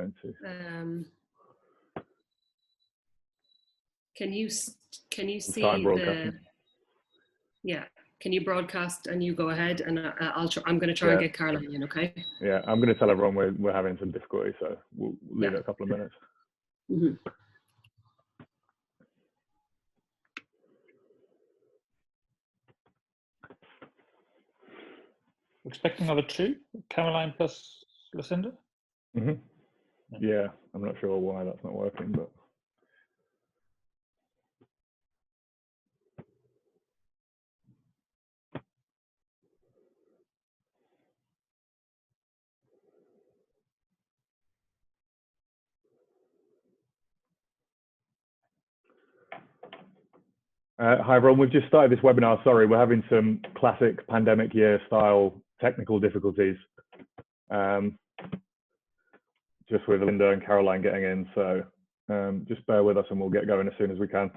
going to. Can you see the? Yeah. Can you broadcast and you go ahead, and I'm going to try and get Caroline in, okay? Yeah, I'm going to tell everyone we're having some difficulty, so we'll leave it a couple of minutes. Mm-hmm. Expecting another 2, Caroline plus Lucinda? Mm-hmm. Yeah, I'm not sure why that's not working, but. Hi everyone, we've just started this webinar. Sorry, we're having some classic pandemic year style technical difficulties. Just with Linda and Caroline getting in, so just bear with us and we'll get going as soon as we can.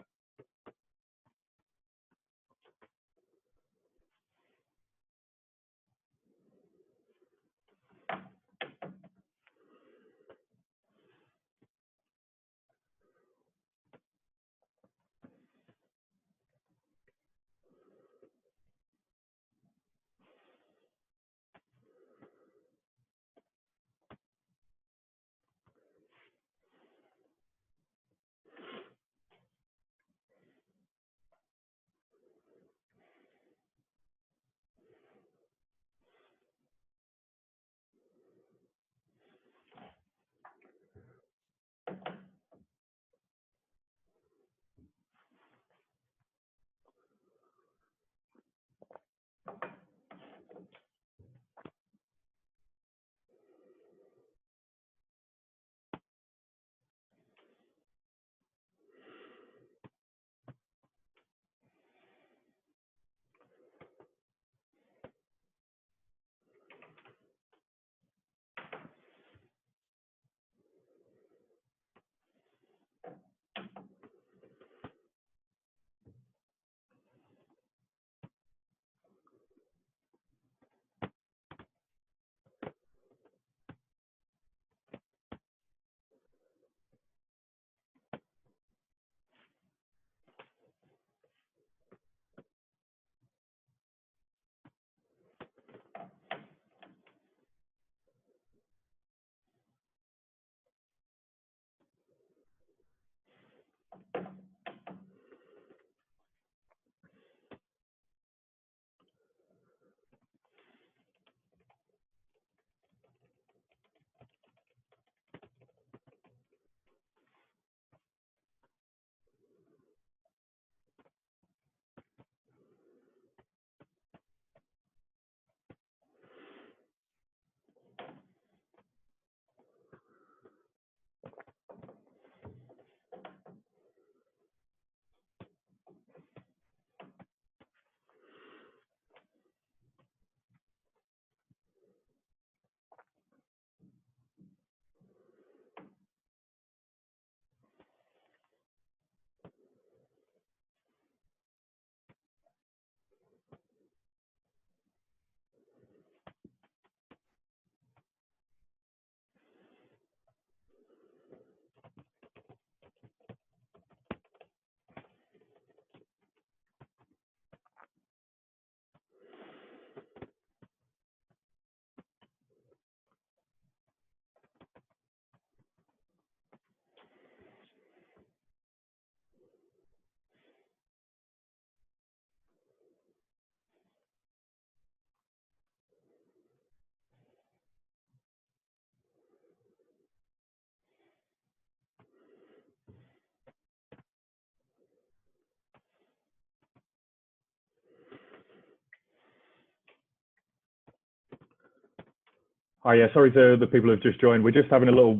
Hi, yeah, sorry to the people who've just joined. We're just having a little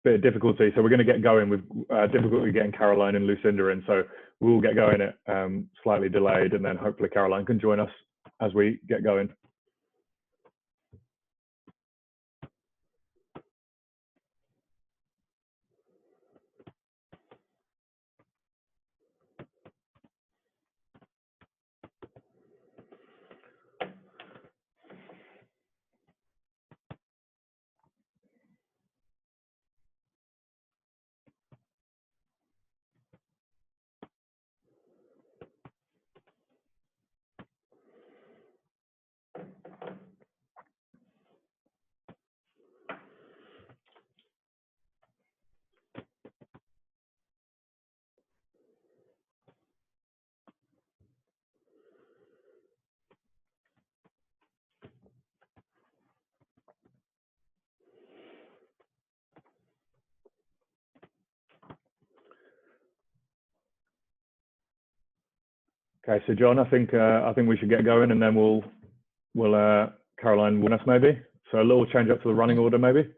bit of difficulty, so we're going to get going with difficulty getting Caroline and Lucinda in. So we'll get going at slightly delayed, and then hopefully Caroline can join us as we get going. Okay, so John, I think we should get going, and then we'll Caroline warn us maybe. So a little change up to the running order maybe.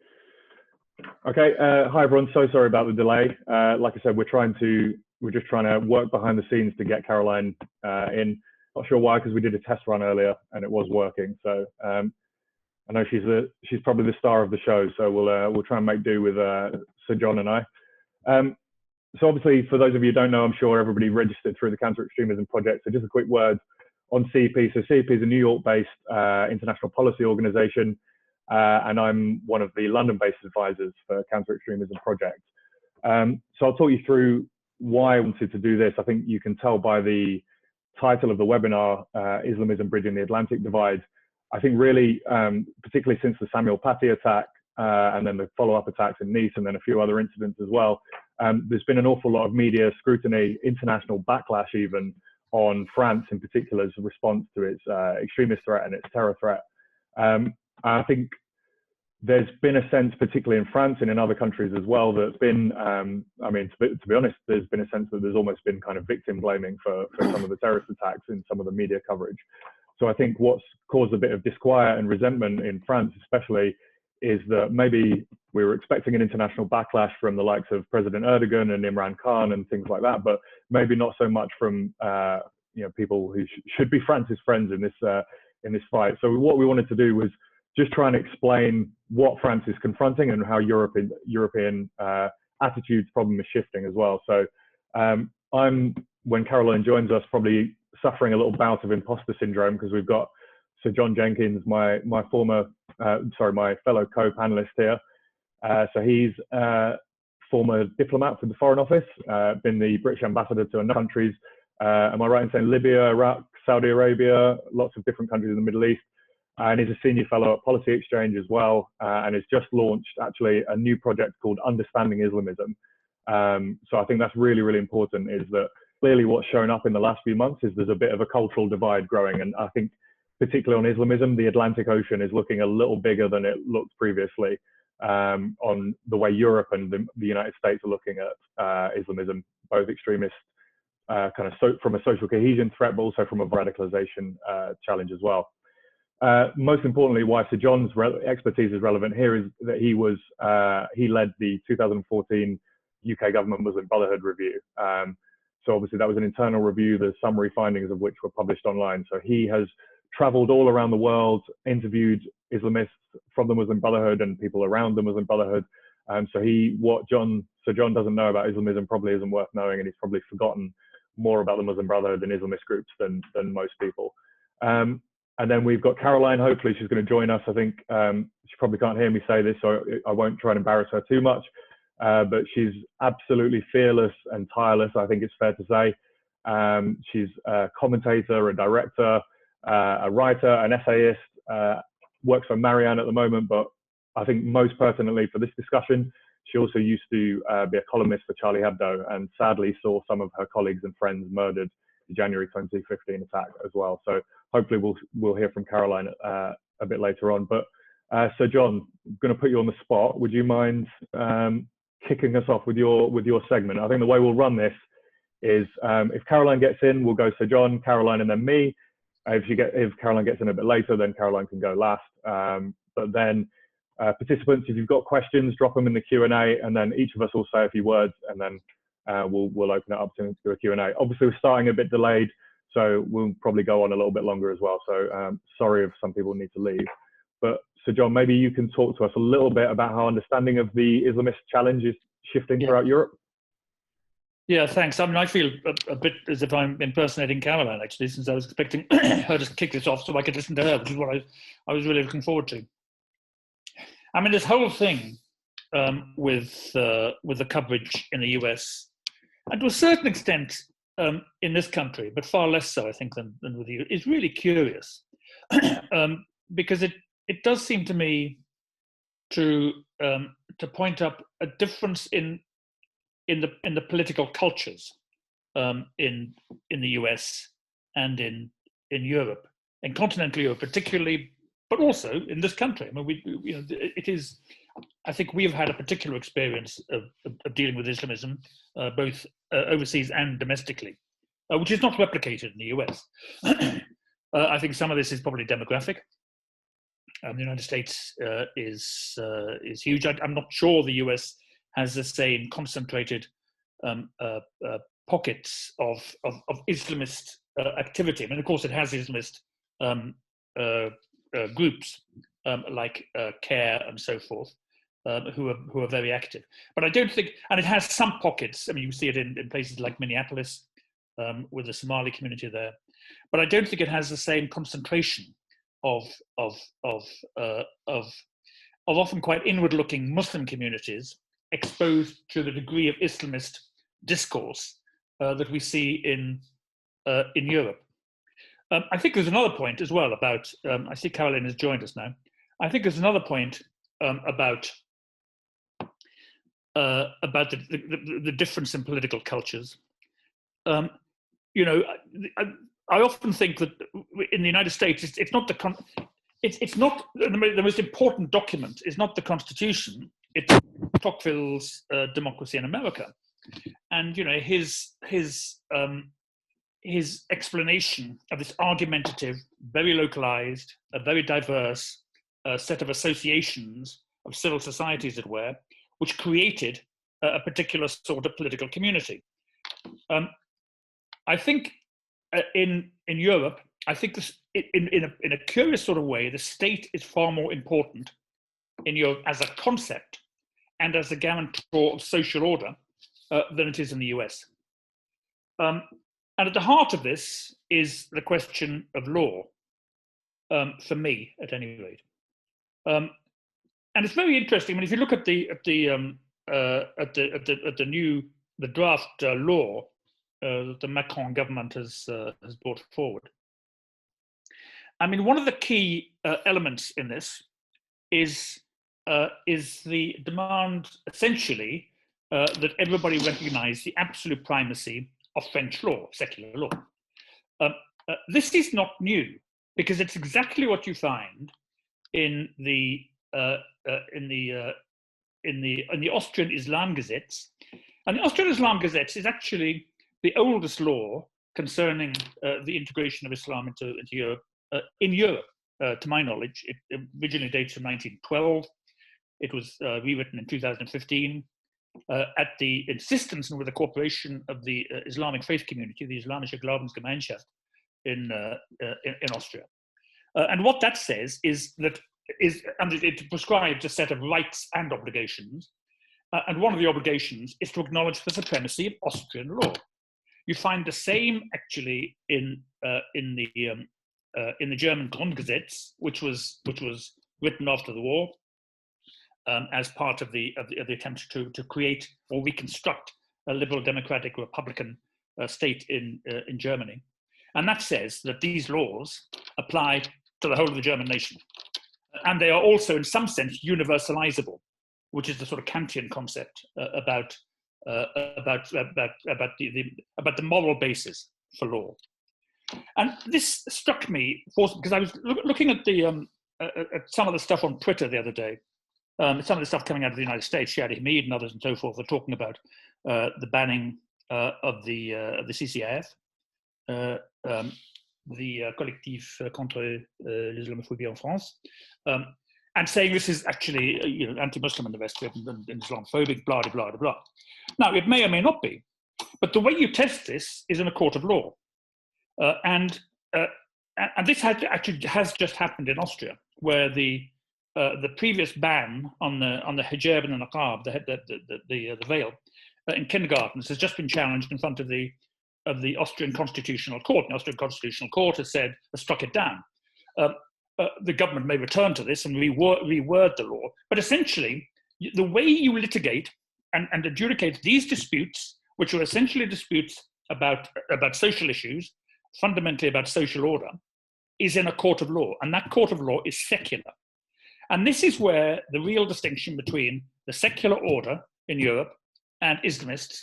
Okay, hi everyone. So sorry about the delay. Like I said, we're just trying to work behind the scenes to get Caroline in. Not sure why, because we did a test run earlier and it was working. So I know she's probably the star of the show. So we'll try and make do with Sir John and I. So obviously, for those of you who don't know, I'm sure everybody registered through the Counter Extremism Project. So just a quick word on CEP. So CEP is a New York-based international policy organization, and I'm one of the London-based advisors for Counter Extremism Project. So I'll talk you through why I wanted to do this. I think you can tell by the title of the webinar, Islamism Bridging the Atlantic Divide. I think really, particularly since the Samuel Paty attack, and then the follow-up attacks in Nice, and then a few other incidents as well, there's been an awful lot of media scrutiny, international backlash even, on France in particular's response to its extremist threat and its terror threat. I think there's been a sense, particularly in France and in other countries as well, that's been, I mean, to be honest, there's been a sense that there's almost been kind of victim blaming for some of the terrorist attacks in some of the media coverage. So I think what's caused a bit of disquiet and resentment in France especially is that maybe we were expecting an international backlash from the likes of President Erdogan and Imran Khan and things like that, but maybe not so much from people who should be France's friends in this fight. So what we wanted to do was just try and explain what France is confronting and how European attitudes problem is shifting as well. So when Caroline joins us, probably suffering a little bout of imposter syndrome because we've got Sir John Jenkins, my fellow co-panelist here. So he's a former diplomat for the Foreign Office, been the British ambassador to a number of countries. Am I right in saying Libya, Iraq, Saudi Arabia, lots of different countries in the Middle East? And he's a senior fellow at Policy Exchange as well, and has just launched actually a new project called Understanding Islamism. So I think that's really, really important, is that clearly what's shown up in the last few months is there's a bit of a cultural divide growing. And I think particularly on Islamism, the Atlantic Ocean is looking a little bigger than it looked previously on the way Europe and the United States are looking at Islamism, both extremist from a social cohesion threat, but also from a radicalization challenge as well. Most importantly, why Sir John's expertise is relevant here is that he led the 2014 UK Government Muslim Brotherhood review. So obviously that was an internal review, the summary findings of which were published online. So he has traveled all around the world, interviewed Islamists from the Muslim Brotherhood and people around the Muslim Brotherhood. So what Sir John doesn't know about Islamism probably isn't worth knowing, and he's probably forgotten more about the Muslim Brotherhood and Islamist groups than most people. And then we've got Caroline. Hopefully she's going to join us. I think she probably can't hear me say this, so I won't try and embarrass her too much. But she's absolutely fearless and tireless, I think it's fair to say. She's a commentator, a director, a writer, an essayist, works for Marianne at the moment, but I think most pertinently for this discussion, she also used to be a columnist for Charlie Hebdo, and sadly saw some of her colleagues and friends murdered in the January 2015 attack as well. So hopefully we'll hear from Caroline a bit later on. But so John, I'm going to put you on the spot. Would you mind kicking us off with your segment? I think the way we'll run this is if Caroline gets in, we'll go Sir John, Caroline, and then me. If Caroline gets in a bit later, then Caroline can go last. But then participants, if you've got questions, drop them in the Q&A, and then each of us will say a few words, and then we'll open it up to a Q&A. Obviously, we're starting a bit delayed, so we'll probably go on a little bit longer as well. So sorry if some people need to leave. But so John, maybe you can talk to us a little bit about how understanding of the Islamist challenge is shifting throughout Europe. Yeah, thanks. I mean, I feel a bit as if I'm impersonating Caroline, actually, since I was expecting her to kick this off so I could listen to her, which is what I was really looking forward to. I mean, this whole thing with the coverage in the US, and to a certain extent in this country, but far less so, I think, than with you, is really curious, because it does seem to me to point up a difference in the political cultures in the US and in Europe, in continental Europe particularly, but also in this country. I mean, it is. I think we have had a particular experience of dealing with Islamism, both overseas and domestically, which is not replicated in the US. I think some of this is probably demographic. The United States is huge. I'm not sure the US has the same concentrated pockets of Islamist activity. I mean, of course, it has Islamist groups like CARE and so forth, who are very active. But I don't think, and it has some pockets. I mean, you see it in places like Minneapolis with the Somali community there. But I don't think it has the same concentration of often quite inward-looking Muslim communities exposed to the degree of Islamist discourse that we see in Europe. I think there's another point as well about, I see Caroline has joined us now. I think there's another point about the difference in political cultures. You know, I often think that in the United States, it's not the most important document is not the Constitution. It's Tocqueville's Democracy in America, and you know his explanation of this argumentative, very localized, a very diverse set of associations of civil society, as it were, which created a particular sort of political community. I think in Europe, I think this, in a curious sort of way, the state is far more important in Europe as a concept and as a guarantor of social order than it is in the US. And at the heart of this is the question of law, for me, at any rate. And it's very interesting. I mean, if you look at the draft law that the Macron government has brought forward. I mean, one of the key elements in this is the demand, essentially, that everybody recognise the absolute primacy of French law, secular law. This is not new, because it's exactly what you find in the Austrian Islam Gazettes. And the Austrian Islam Gazettes is actually the oldest law concerning the integration of Islam into Europe, to my knowledge. It originally dates from 1912. It was rewritten in 2015 at the insistence and with the cooperation of the Islamic faith community, the Islamische Glaubensgemeinschaft in Austria. And what that says is that it prescribes a set of rights and obligations. And one of the obligations is to acknowledge the supremacy of Austrian law. You find the same actually in the German Grundgesetz, which was written after the war as part of the attempt to create or reconstruct a liberal democratic republican state in Germany, and that says that these laws apply to the whole of the German nation, and they are also in some sense universalizable, which is the sort of Kantian concept about the moral basis for law. And this struck me because I was looking at at some of the stuff on Twitter the other day. Some of the stuff coming out of the United States, Shadi Hamid and others and so forth, are talking about the banning of the CCAF, the Collectif contre l'Islamophobie en France, and saying this is actually anti-Muslim and the rest of it, and Islamophobic, blah, blah, blah, blah. Now, it may or may not be, but the way you test this is in a court of law. And this has just happened in Austria, where the previous ban on the hijab and the niqab, the veil, in kindergartens has just been challenged in front of the Austrian Constitutional Court. The Austrian Constitutional Court has struck it down. The government may return to this and reword the law, but essentially, the way you litigate and adjudicate these disputes, which are essentially disputes about social issues, fundamentally about social order, is in a court of law, and that court of law is secular. And this is where the real distinction between the secular order in Europe and Islamists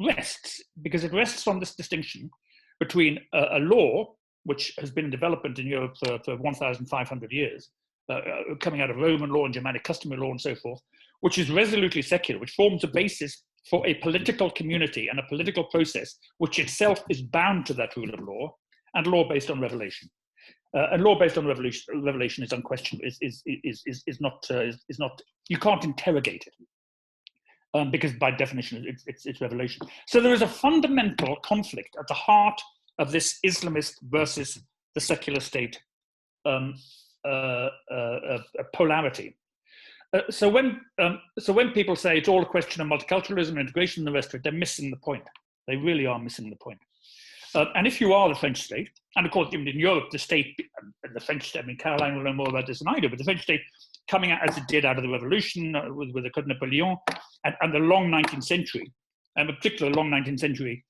rests, because it rests on this distinction between a law which has been in development in Europe for 1,500 years, coming out of Roman law and Germanic customary law and so forth, which is resolutely secular, which forms a basis for a political community and a political process which itself is bound to that rule of law and law based on revelation. And law based on revelation is unquestionable. Is not you can't interrogate it because by definition it's revelation. So there is a fundamental conflict at the heart of this Islamist versus the secular state polarity. So when people say it's all a question of multiculturalism and integration and the rest of it, they're missing the point. They really are missing the point. And if you are the French state, and of course even in Europe, the state, the French state, I mean, Caroline will know more about this than I do, but the French state coming out as it did out of the revolution with the Coup de Napoleon and the long 19th century, and particularly the long 19th century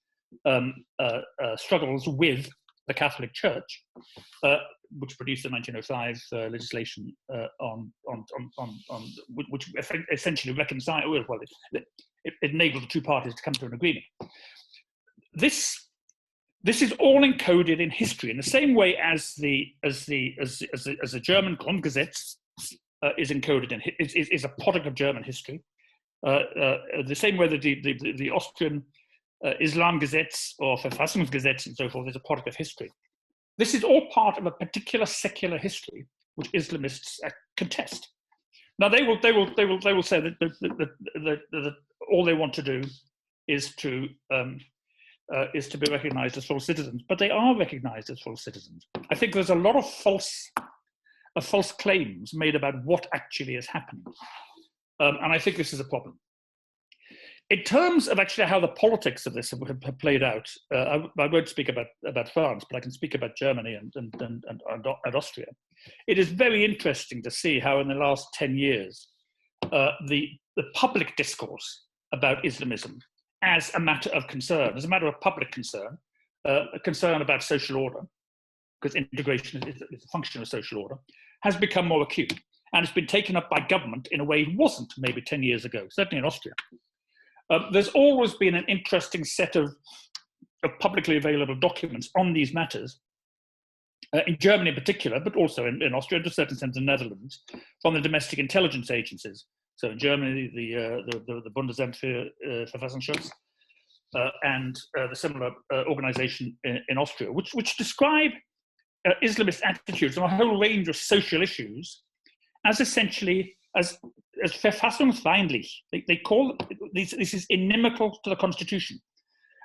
struggles with the Catholic Church, which produced the 1905 legislation which essentially reconciled, well, it enabled the two parties to come to an agreement. This is all encoded in history in the same way as the German Grundgesetz is encoded in is a product of German history. The same way that the Austrian Islamgesetz or Verfassungsgesetz and so forth is a product of history. This is all part of a particular secular history which Islamists contest. Now they will say that all they want to do is to be recognized as full citizens, but they are recognized as full citizens. I think there's a lot of false claims made about what actually has happened, and I think this is a problem. In terms of actually how the politics of this have played out, I won't speak about France, but I can speak about Germany and Austria. It is very interesting to see how in the last 10 years, the public discourse about Islamism as a matter of concern, as a matter of public concern, a concern about social order, because integration is a function of social order, has become more acute. And it's been taken up by government in a way it wasn't maybe 10 years ago, certainly in Austria. There's always been an interesting set of publicly available documents on these matters, in Germany in particular, but also in Austria, to a certain extent the Netherlands, from the domestic intelligence agencies. So in Germany, the Bundesamt für Verfassungsschutz and the similar organization in Austria, which describe Islamist attitudes on a whole range of social issues as essentially as verfassungsfeindlich. They call this is inimical to the constitution,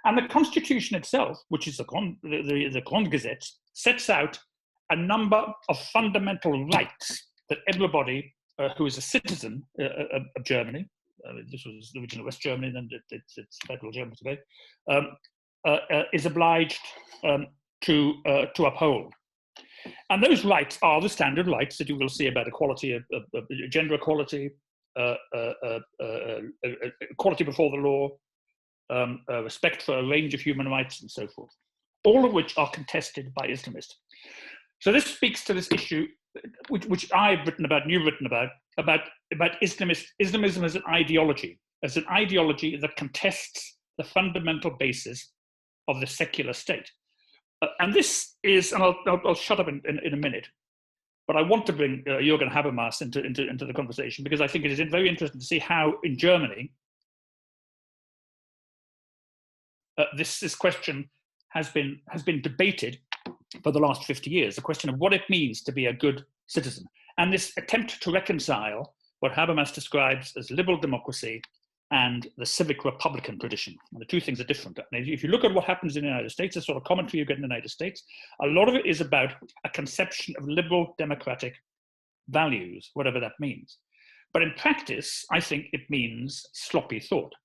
and the constitution itself, which is the Grundgesetz, sets out a number of fundamental rights that everybody who is a citizen of Germany, this was the original West Germany, then it's federal Germany today, is obliged to uphold. And those rights are the standard rights that you will see about equality, gender equality, equality before the law, respect for a range of human rights, and so forth, all of which are contested by Islamists. So this speaks to this issue, which I've written about, and you've written about Islamism as an ideology that contests the fundamental basis of the secular state. And this is, and I'll shut up in a minute, but I want to bring Jürgen Habermas into the conversation, because I think it is very interesting to see how in Germany this question has been debated for the last 50 years, the question of what it means to be a good citizen. And this attempt to reconcile what Habermas describes as liberal democracy and the civic republican tradition. And the two things are different. And if you look at what happens in the United States, the sort of commentary you get in the United States, a lot of it is about a conception of liberal democratic values, whatever that means. But in practice, I think it means sloppy thought.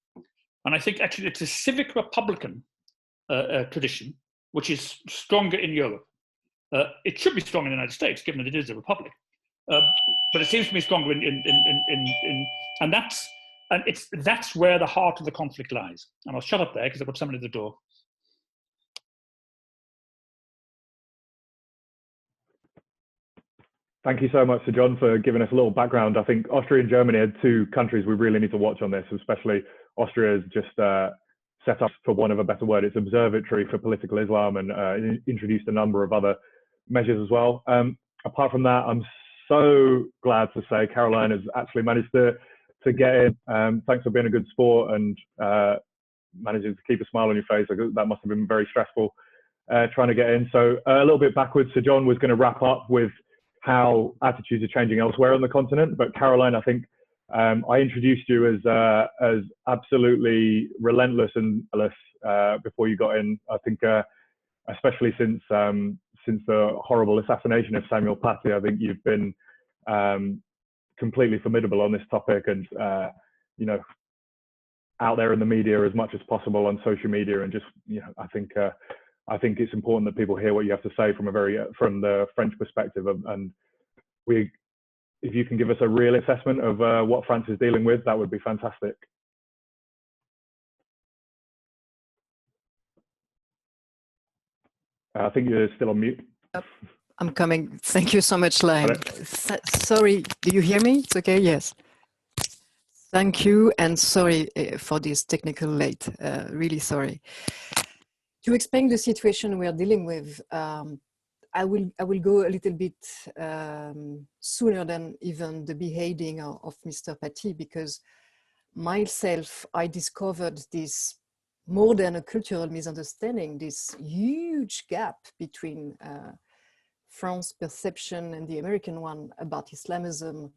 And I think actually it's a civic republican tradition, which is stronger in Europe. It should be stronger in the United States, given that it is a republic. But it seems to be stronger and that's where the heart of the conflict lies. And I'll shut up there because I've got someone at the door. Thank you so much to John for giving us a little background. I think Austria and Germany are two countries we really need to watch on this, especially Austria has just set up, for want of a better word, its observatory for political Islam, and introduced a number of other measures as well. Apart from that, I'm so glad to say Caroline has actually managed to to get in. Thanks for being a good sport and managing to keep a smile on your face. That must have been very stressful trying to get in. So a little bit backwards. So John was going to wrap up with how attitudes are changing elsewhere on the continent. But Caroline, I think I introduced you as absolutely relentless and before you got in. I think especially since the horrible assassination of Samuel Paty, I think you've been completely formidable on this topic, and you know, out there in the media as much as possible on social media, and just, you know, I think it's important that people hear what you have to say from the French perspective, and if you can give us a real assessment of what France is dealing with, that would be fantastic. I think you're still on mute. I'm coming. Thank you so much, Lime. Sorry, do you hear me? It's okay, yes. Thank you, and sorry for this technical late, really sorry. To explain the situation we are dealing with, I will go a little bit sooner than even the beheading of Mr. Paty, because myself, I discovered this more than a cultural misunderstanding, this huge gap between France's perception and the American one about Islamism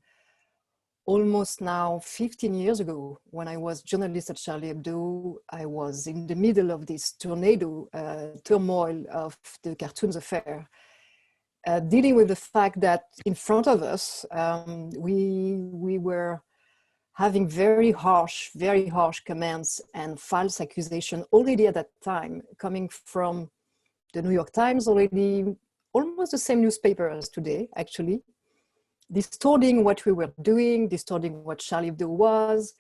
almost now 15 years ago. When I was journalist at Charlie Hebdo, I was in the middle of this turmoil of the cartoons affair, dealing with the fact that in front of us, we were having very harsh comments and false accusation already at that time, coming from the New York Times, already almost the same newspaper as today, actually, distorting what we were doing, distorting what Charlie Hebdo was.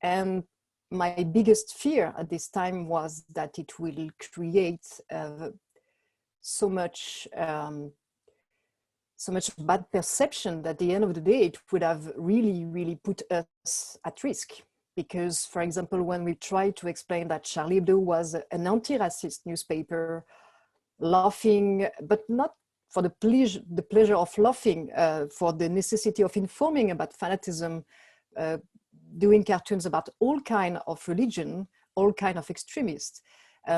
And my biggest fear at this time was that it will create so much bad perception that at the end of the day, it would have really put us at risk. Because, for example, when we tried to explain that Charlie Hebdo was an anti-racist newspaper, laughing, but not for the pleasure of laughing, for the necessity of informing about fanatism, doing cartoons about all kind of religion, all kind of extremists.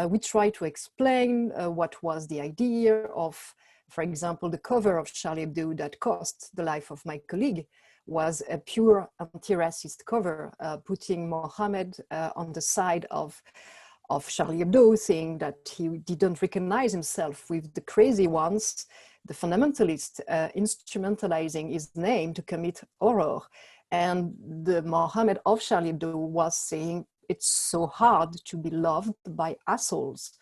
We try to explain what was the idea of, for example, the cover of Charlie Hebdo that cost the life of my colleague was a pure anti-racist cover, putting Mohammed on the side of Charlie Hebdo, saying that he didn't recognize himself with the crazy ones, the fundamentalists, instrumentalizing his name to commit horror. And the Mohammed of Charlie Hebdo was saying, it's so hard to be loved by assholes.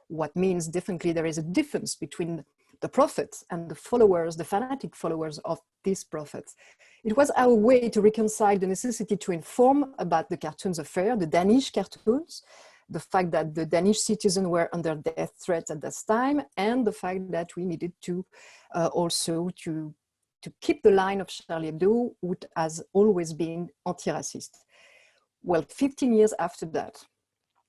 What means definitely there is a difference between the prophet and the followers, the fanatic followers of this prophet. It was our way to reconcile the necessity to inform about the cartoons affair, the Danish cartoons, the fact that the Danish citizens were under death threats at this time, and the fact that we needed to also to keep the line of Charlie Hebdo, which has always been anti-racist. Well, 15 years after that,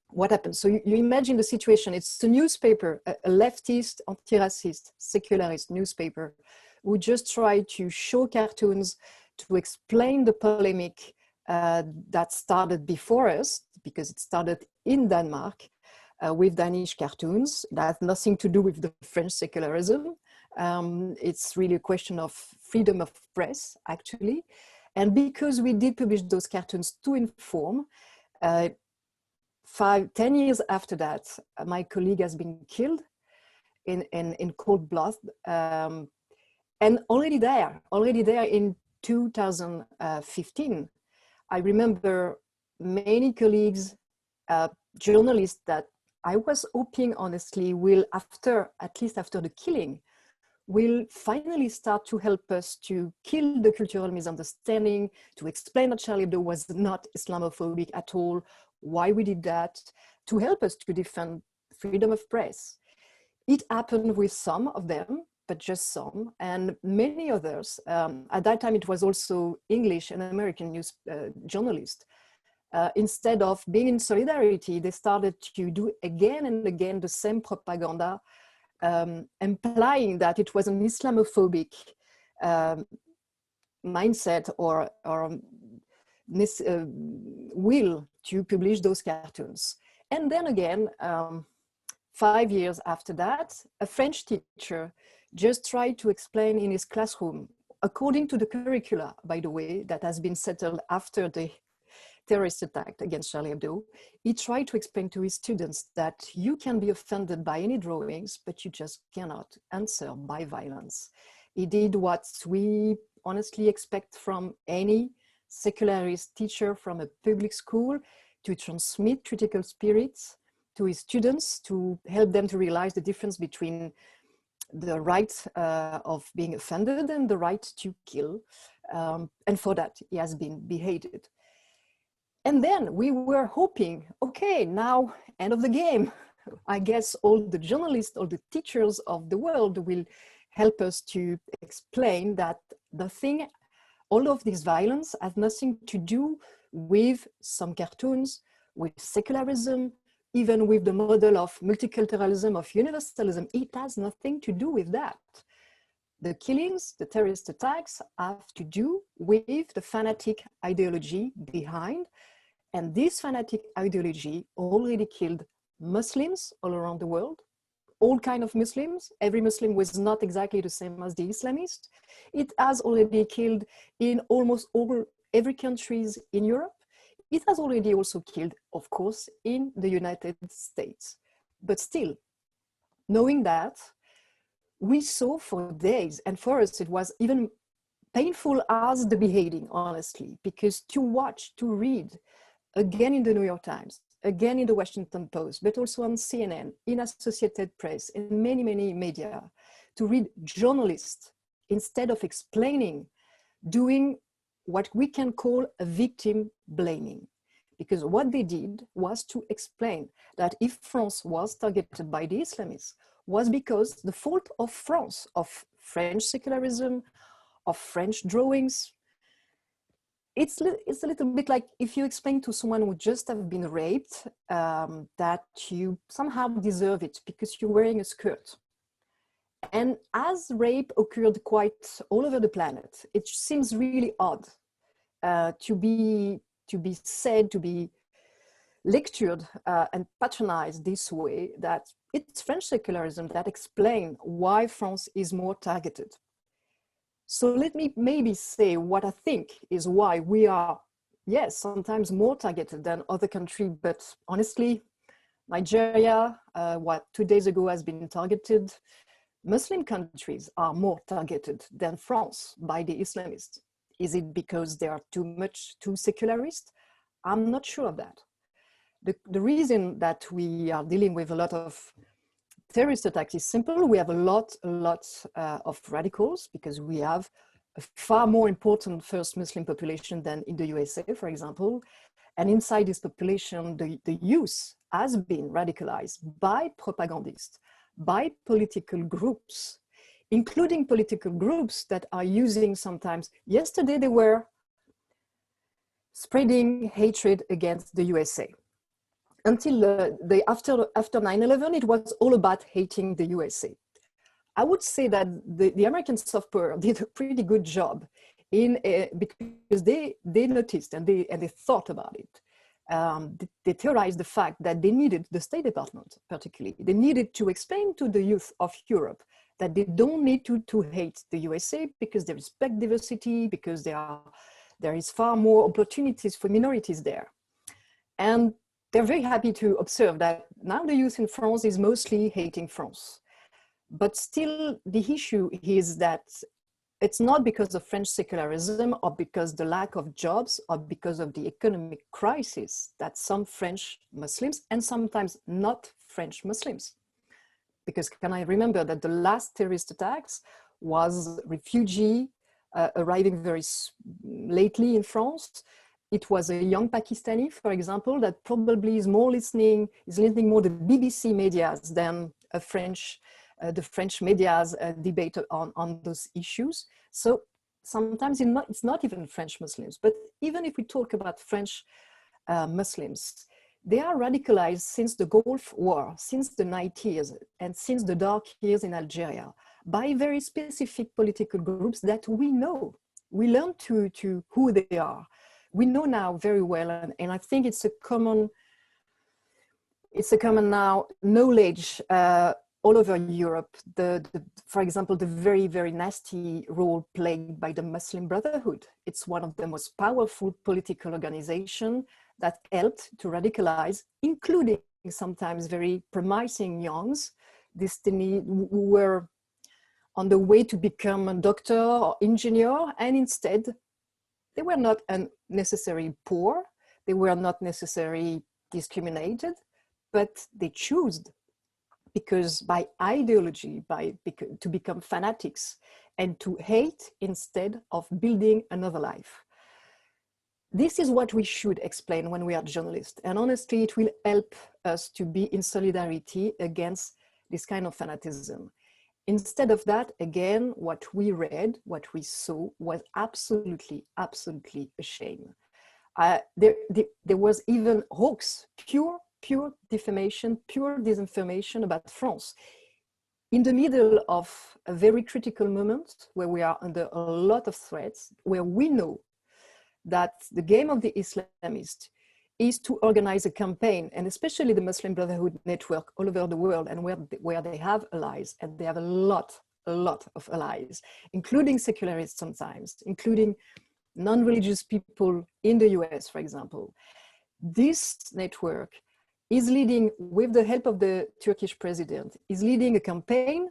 what happened? So you imagine the situation. It's a newspaper, a leftist, anti-racist, secularist newspaper, who just tried to show cartoons to explain the polemic that started before us, because it started in Denmark with Danish cartoons. That has nothing to do with the French secularism. It's really a question of freedom of press, actually. And because we did publish those cartoons to inform, 10 years after that, my colleague has been killed in cold blood. And already there in 2015, I remember many colleagues, journalists that I was hoping honestly will, at least after the killing, will finally start to help us to kill the cultural misunderstanding, to explain that Charlie Hebdo was not Islamophobic at all, why we did that, to help us to defend freedom of press. It happened with some of them, but just some, and many others. At that time, it was also English and American news journalists. Instead of being in solidarity, they started to do again and again the same propaganda, implying that it was an Islamophobic mindset or will to publish those cartoons. And then again, 5 years after that, a French teacher just tried to explain in his classroom, according to the curricula, by the way, that has been settled after the terrorist attack against Charlie Hebdo, he tried to explain to his students that you can be offended by any drawings, but you just cannot answer by violence. He did what we honestly expect from any secularist teacher from a public school, to transmit critical spirits to his students, to help them to realize the difference between the right of being offended and the right to kill. And for that, he has been beheaded. And then we were hoping, okay, now end of the game. I guess all the journalists, all the teachers of the world will help us to explain that the thing, all of this violence has nothing to do with some cartoons, with secularism, even with the model of multiculturalism, of universalism. It has nothing to do with that. The killings, the terrorist attacks have to do with the fanatic ideology behind. And this fanatic ideology already killed Muslims all around the world, all kinds of Muslims. Every Muslim was not exactly the same as the Islamist. It has already killed in almost every countries in Europe. It has already also killed, of course, in the United States. But still, knowing that, we saw for days, and for us it was even painful as the beheading, honestly, because to watch, to read, again in the New York Times, again in the Washington Post, but also on CNN, in Associated Press, in many, many media, to read journalists, instead of explaining, doing what we can call a victim blaming. Because what they did was to explain that if France was targeted by the Islamists, was because the fault of France, of French secularism, of French drawings. It's a little bit like if you explain to someone who just have been raped that you somehow deserve it because you're wearing a skirt. And as rape occurred quite all over the planet, it seems really odd to be said, to be lectured and patronized this way, that it's French secularism that explains why France is more targeted. So let me maybe say what I think is why we are, yes, sometimes more targeted than other countries, but honestly, Nigeria, 2 days ago has been targeted. Muslim countries are more targeted than France by the Islamists. Is it because they are too secularist? I'm not sure of that. The reason that we are dealing with a lot of terrorist attacks is simple. We have a lot of radicals because we have a far more important first Muslim population than in the USA, for example. And inside this population, the youth has been radicalized by propagandists, by political groups, including political groups that are using sometimes, yesterday they were spreading hatred against the USA. Until after 9/11, it was all about hating the USA. I would say that the American soft power did a pretty good job because they noticed and they thought about it. They theorized the fact that they needed the State Department, particularly. They needed to explain to the youth of Europe that they don't need to hate the USA because they respect diversity, because there is far more opportunities for minorities there. And they're very happy to observe that now the youth in France is mostly hating France. But still, the issue is that it's not because of French secularism or because the lack of jobs or because of the economic crisis that some French Muslims, and sometimes not French Muslims, because can I remember that the last terrorist attacks was refugee arriving very lately in France. It was a young Pakistani, for example, that probably is listening more to BBC medias than the French media's debate on those issues. So sometimes it's not even French Muslims, but even if we talk about French Muslims, they are radicalized since the Gulf War, since the 90s, and since the dark years in Algeria, by very specific political groups that we know. We learn to who they are. we know now very well, and I think it's a common now knowledge all over Europe, for example, the very, very nasty role played by the Muslim Brotherhood. It's one of the most powerful political organizations that helped to radicalize, including sometimes very promising youngs, who were on the way to become a doctor or engineer, and instead they were not necessarily poor, they were not necessarily discriminated, but they chose, because by ideology, to become fanatics and to hate instead of building another life. This is what we should explain when we are journalists. And honestly, it will help us to be in solidarity against this kind of fanaticism. Instead of that, again, what we read, what we saw was absolutely, absolutely a shame. There was even hoax, pure defamation, pure disinformation about France. In the middle of a very critical moment where we are under a lot of threats, where we know that the game of the Islamists is to organize a campaign, and especially the Muslim Brotherhood network all over the world, and where they have allies, and they have a lot of allies, including secularists sometimes, including non-religious people in the US, for example. This network is leading, with the help of the Turkish president, is leading a campaign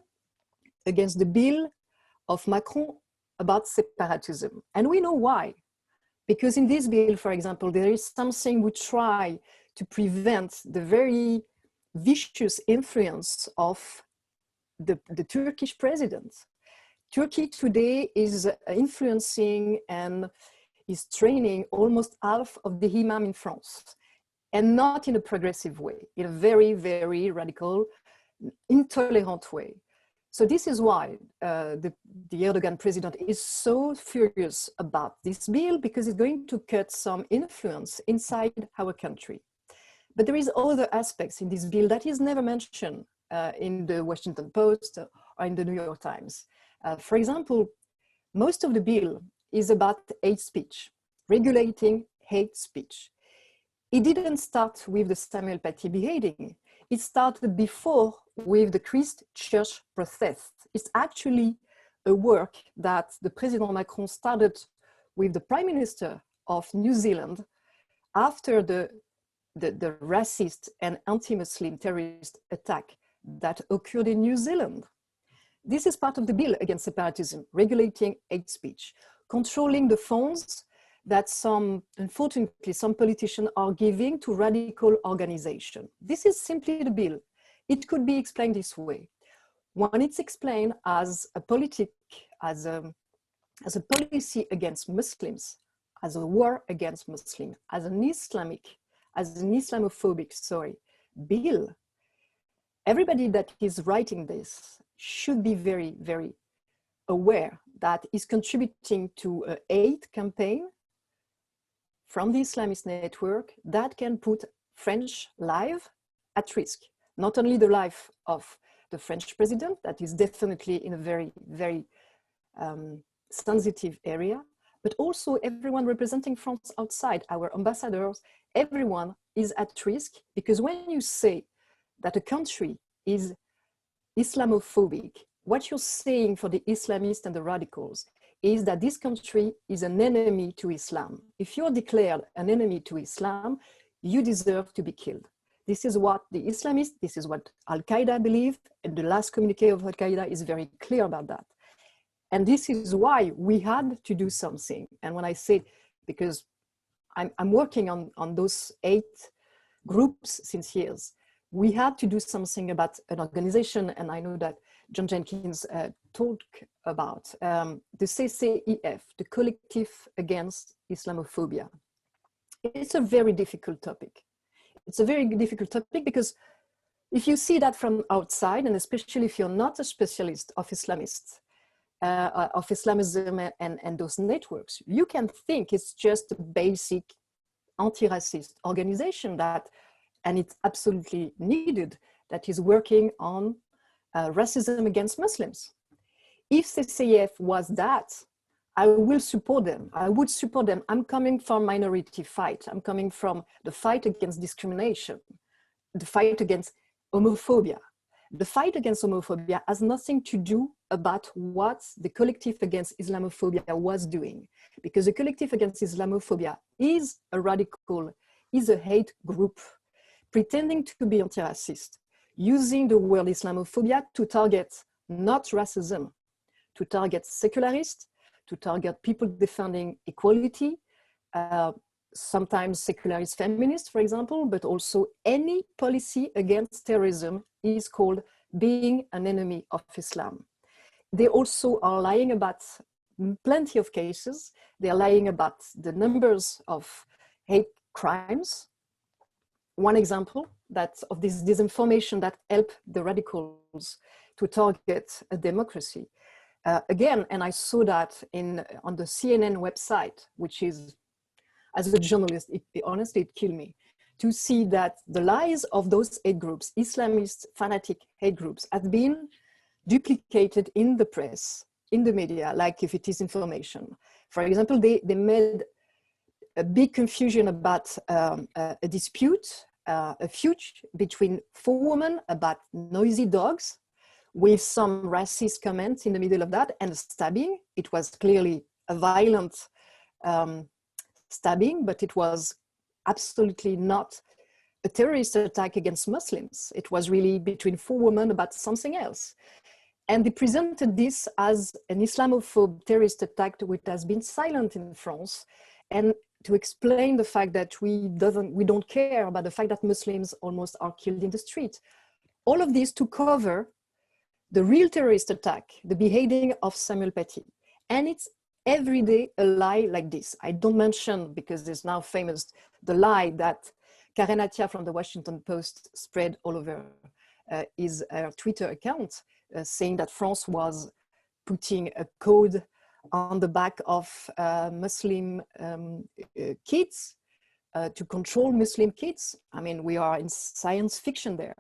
against the bill of Macron about separatism. And we know why. Because in this bill, for example, there is something we try to prevent the very vicious influence of the Turkish president. Turkey today is influencing and is training almost half of the imam in France, and not in a progressive way, in a very, very radical, intolerant way. So this is why the Erdogan president is so furious about this bill, because it's going to cut some influence inside our country. But there is other aspects in this bill that is never mentioned in the Washington Post or in the New York Times. For example, most of the bill is about hate speech, regulating hate speech. It didn't start with the Samuel Paty beheading. It started before with the Christchurch protest. It's actually a work that the President Macron started with the Prime Minister of New Zealand after the racist and anti-Muslim terrorist attack that occurred in New Zealand. This is part of the bill against separatism, regulating hate speech, controlling the funds that unfortunately, some politicians are giving to radical organizations. This is simply the bill. It could be explained this way. When it's explained as a policy against Muslims, as a war against Muslims, as an Islamophobic bill, everybody that is writing this should be very, very aware that is contributing to a hate campaign from the Islamist network that can put French life at risk. Not only the life of the French president, that is definitely in a very, very sensitive area, but also everyone representing France outside, our ambassadors, everyone is at risk, because when you say that a country is Islamophobic, what you're saying for the Islamists and the radicals is that this country is an enemy to Islam. If you're declared an enemy to Islam, you deserve to be killed. This is what the Islamists, this is what Al-Qaeda believe, and the last communique of Al-Qaeda is very clear about that. And this is why we had to do something. And when I say, because I'm working on those 8 groups since years, we had to do something about an organization, and I know that John Jenkins talked about the CCEF, the Collective Against Islamophobia. It's a very difficult topic. It's a very difficult topic because if you see that from outside, and especially if you're not a specialist of Islamists, of Islamism and those networks, you can think it's just a basic anti-racist organization that, and it's absolutely needed, that is working on racism against Muslims. If CCEF was that, I will support them. I would support them. I'm coming from minority fight. I'm coming from the fight against discrimination, the fight against homophobia. The fight against homophobia has nothing to do about what the collective against Islamophobia was doing, because the collective against Islamophobia is a radical, is a hate group pretending to be anti-racist, using the word Islamophobia to target not racism, to target secularists, to target people defending equality, sometimes secularist feminists, for example, but also any policy against terrorism is called being an enemy of Islam. They also are lying about plenty of cases. They are lying about the numbers of hate crimes. One example of this disinformation that helped the radicals to target a democracy. Again, and I saw that on the CNN website, which is, as a journalist, honestly, it killed me to see that the lies of those hate groups, Islamist fanatic hate groups, have been duplicated in the press, in the media, like if it is information. For example, they made a big confusion about a dispute, a feud between 4 women about noisy dogs, with some racist comments in the middle of that, and a stabbing. It was clearly a violent stabbing, but it was absolutely not a terrorist attack against Muslims. It was really between 4 women about something else. And they presented this as an Islamophobe terrorist attack, which has been silent in France, and to explain the fact that we don't care about the fact that Muslims almost are killed in the street. All of this to cover the real terrorist attack, the beheading of Samuel Paty. And it's every day a lie like this. I don't mention, because it's now famous, the lie that Karen Attia from the Washington Post spread all over his Twitter account, saying that France was putting a code on the back of Muslim kids to control Muslim kids. I mean, we are in science fiction there.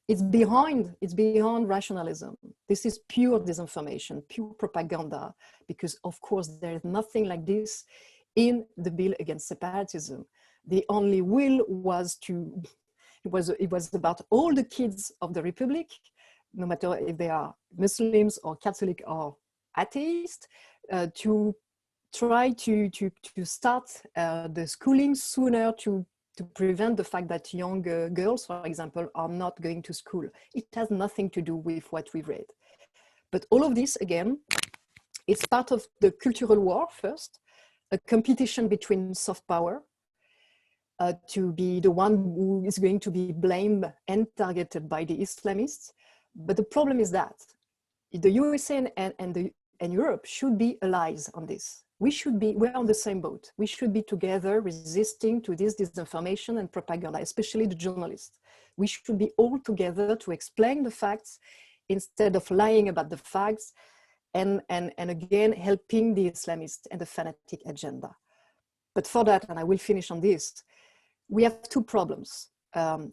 It's beyond rationalism. This is pure disinformation, pure propaganda, because of course there is nothing like this in the bill against separatism. The only will was it was about all the kids of the Republic, no matter if they are Muslims or Catholic or atheist, to try to start the schooling sooner to prevent the fact that young girls, for example, are not going to school. It has nothing to do with what we read. But all of this, again, it's part of the cultural war first, a competition between soft power to be the one who is going to be blamed and targeted by the Islamists. But the problem is that the USA and Europe should be allies on this. We're on the same boat. We should be together resisting to this disinformation and propaganda, especially the journalists. We should be all together to explain the facts instead of lying about the facts and again, helping the Islamist and the fanatic agenda. But for that, and I will finish on this, we have 2 problems.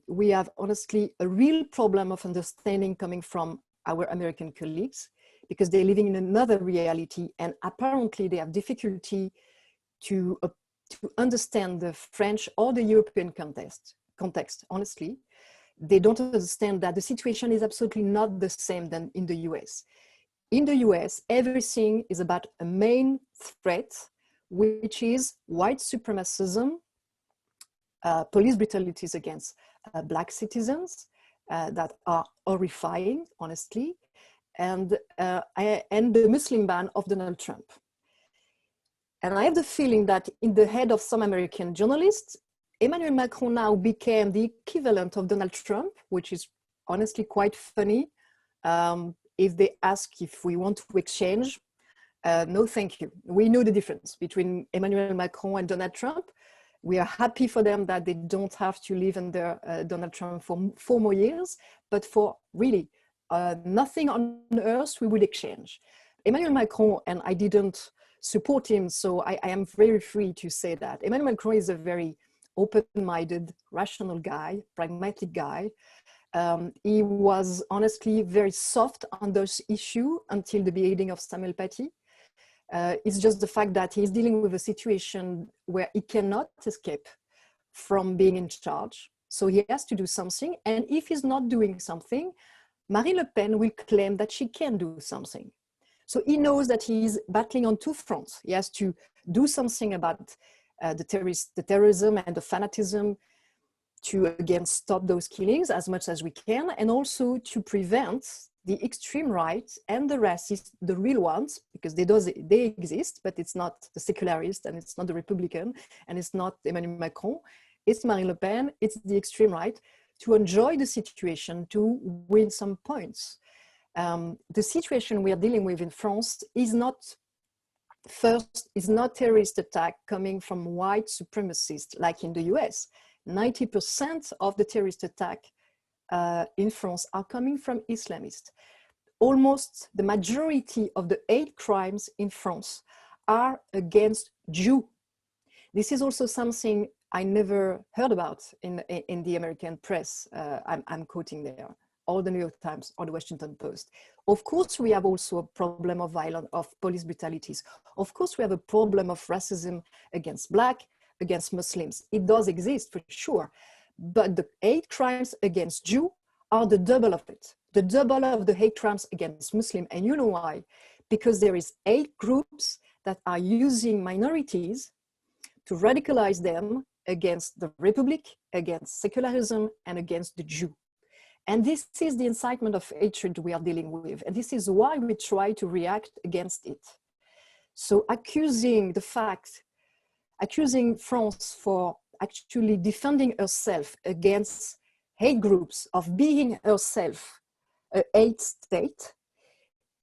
We have honestly a real problem of understanding coming from our American colleagues, because they're living in another reality, and apparently they have difficulty to understand the French or the European context, honestly. They don't understand that the situation is absolutely not the same than in the US. In the US, everything is about a main threat, which is white supremacism, police brutalities against Black citizens that are horrifying, honestly, and the Muslim ban of Donald Trump. And I have the feeling that in the head of some American journalists, Emmanuel Macron now became the equivalent of Donald Trump, which is honestly quite funny. If they ask if we want to exchange, no thank you. We know the difference between Emmanuel Macron and Donald Trump. We are happy for them that they don't have to live under Donald Trump for 4 more years, but for really nothing on earth we would exchange. Emmanuel Macron, and I didn't support him, so I am very free to say that. Emmanuel Macron is a very open-minded, rational guy, pragmatic guy. He was honestly very soft on this issue until the beheading of Samuel Paty. It's just the fact that he's dealing with a situation where he cannot escape from being in charge. So he has to do something. And if he's not doing something, Marine Le Pen will claim that she can do something. So he knows that he's battling on two fronts. He has to do something about the terrorism and the fanatism to, again, stop those killings as much as we can, and also to prevent the extreme right and the racists, the real ones, because they exist, but it's not the secularist, and it's not the Republican, and it's not Emmanuel Macron, it's Marine Le Pen, it's the extreme right, to enjoy the situation, to win some points. The situation we are dealing with in France is not terrorist attack coming from white supremacists like in the US. 90% of the terrorist attack in France are coming from Islamists. Almost the majority of the hate crimes in France are against Jews. This is also something I never heard about in the American press. I'm quoting there, or the New York Times, or the Washington Post. Of course, we have also a problem of police brutalities. Of course, we have a problem of racism against Black, against Muslims. It does exist for sure, but the hate crimes against Jews are the double of it, the double of the hate crimes against Muslims. And you know why? Because there is hate groups that are using minorities to radicalize them against the Republic, against secularism, and against the Jew. And this is the incitement of hatred we are dealing with. And this is why we try to react against it. So accusing France for actually defending herself against hate groups, of being herself a hate state,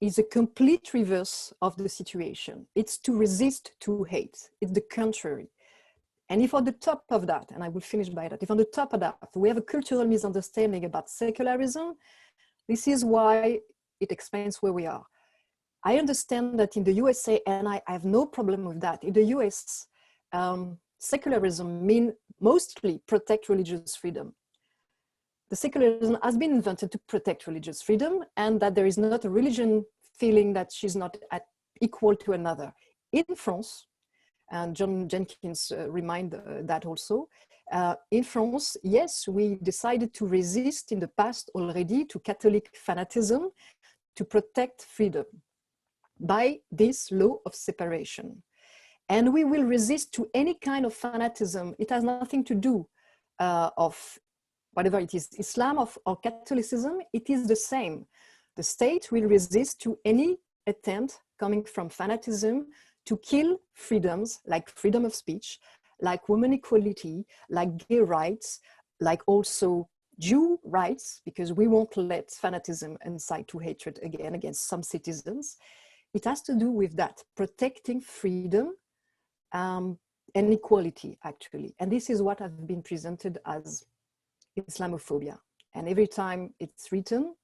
is a complete reverse of the situation. It's to resist to hate. It's the contrary. And if on the top of that, and I will finish by that, if on the top of that, we have a cultural misunderstanding about secularism, this is why it explains where we are. I understand that in the USA, and I have no problem with that, in the US, secularism means mostly protect religious freedom. The secularism has been invented to protect religious freedom, and that there is not a religion feeling that she's not equal to another. In France, and John Jenkins remind that also, in France, yes, we decided to resist in the past already to Catholic fanatism to protect freedom by this law of separation. And we will resist to any kind of fanatism. It has nothing to do of whatever it is, Islam or Catholicism, it is the same. The state will resist to any attempt coming from fanatism to kill freedoms like freedom of speech, like women equality, like gay rights, like also Jew rights, because we won't let fanatism incite to hatred again against some citizens. It has to do with that, protecting freedom and equality, actually. And this is what has been presented as Islamophobia. And every time it's written,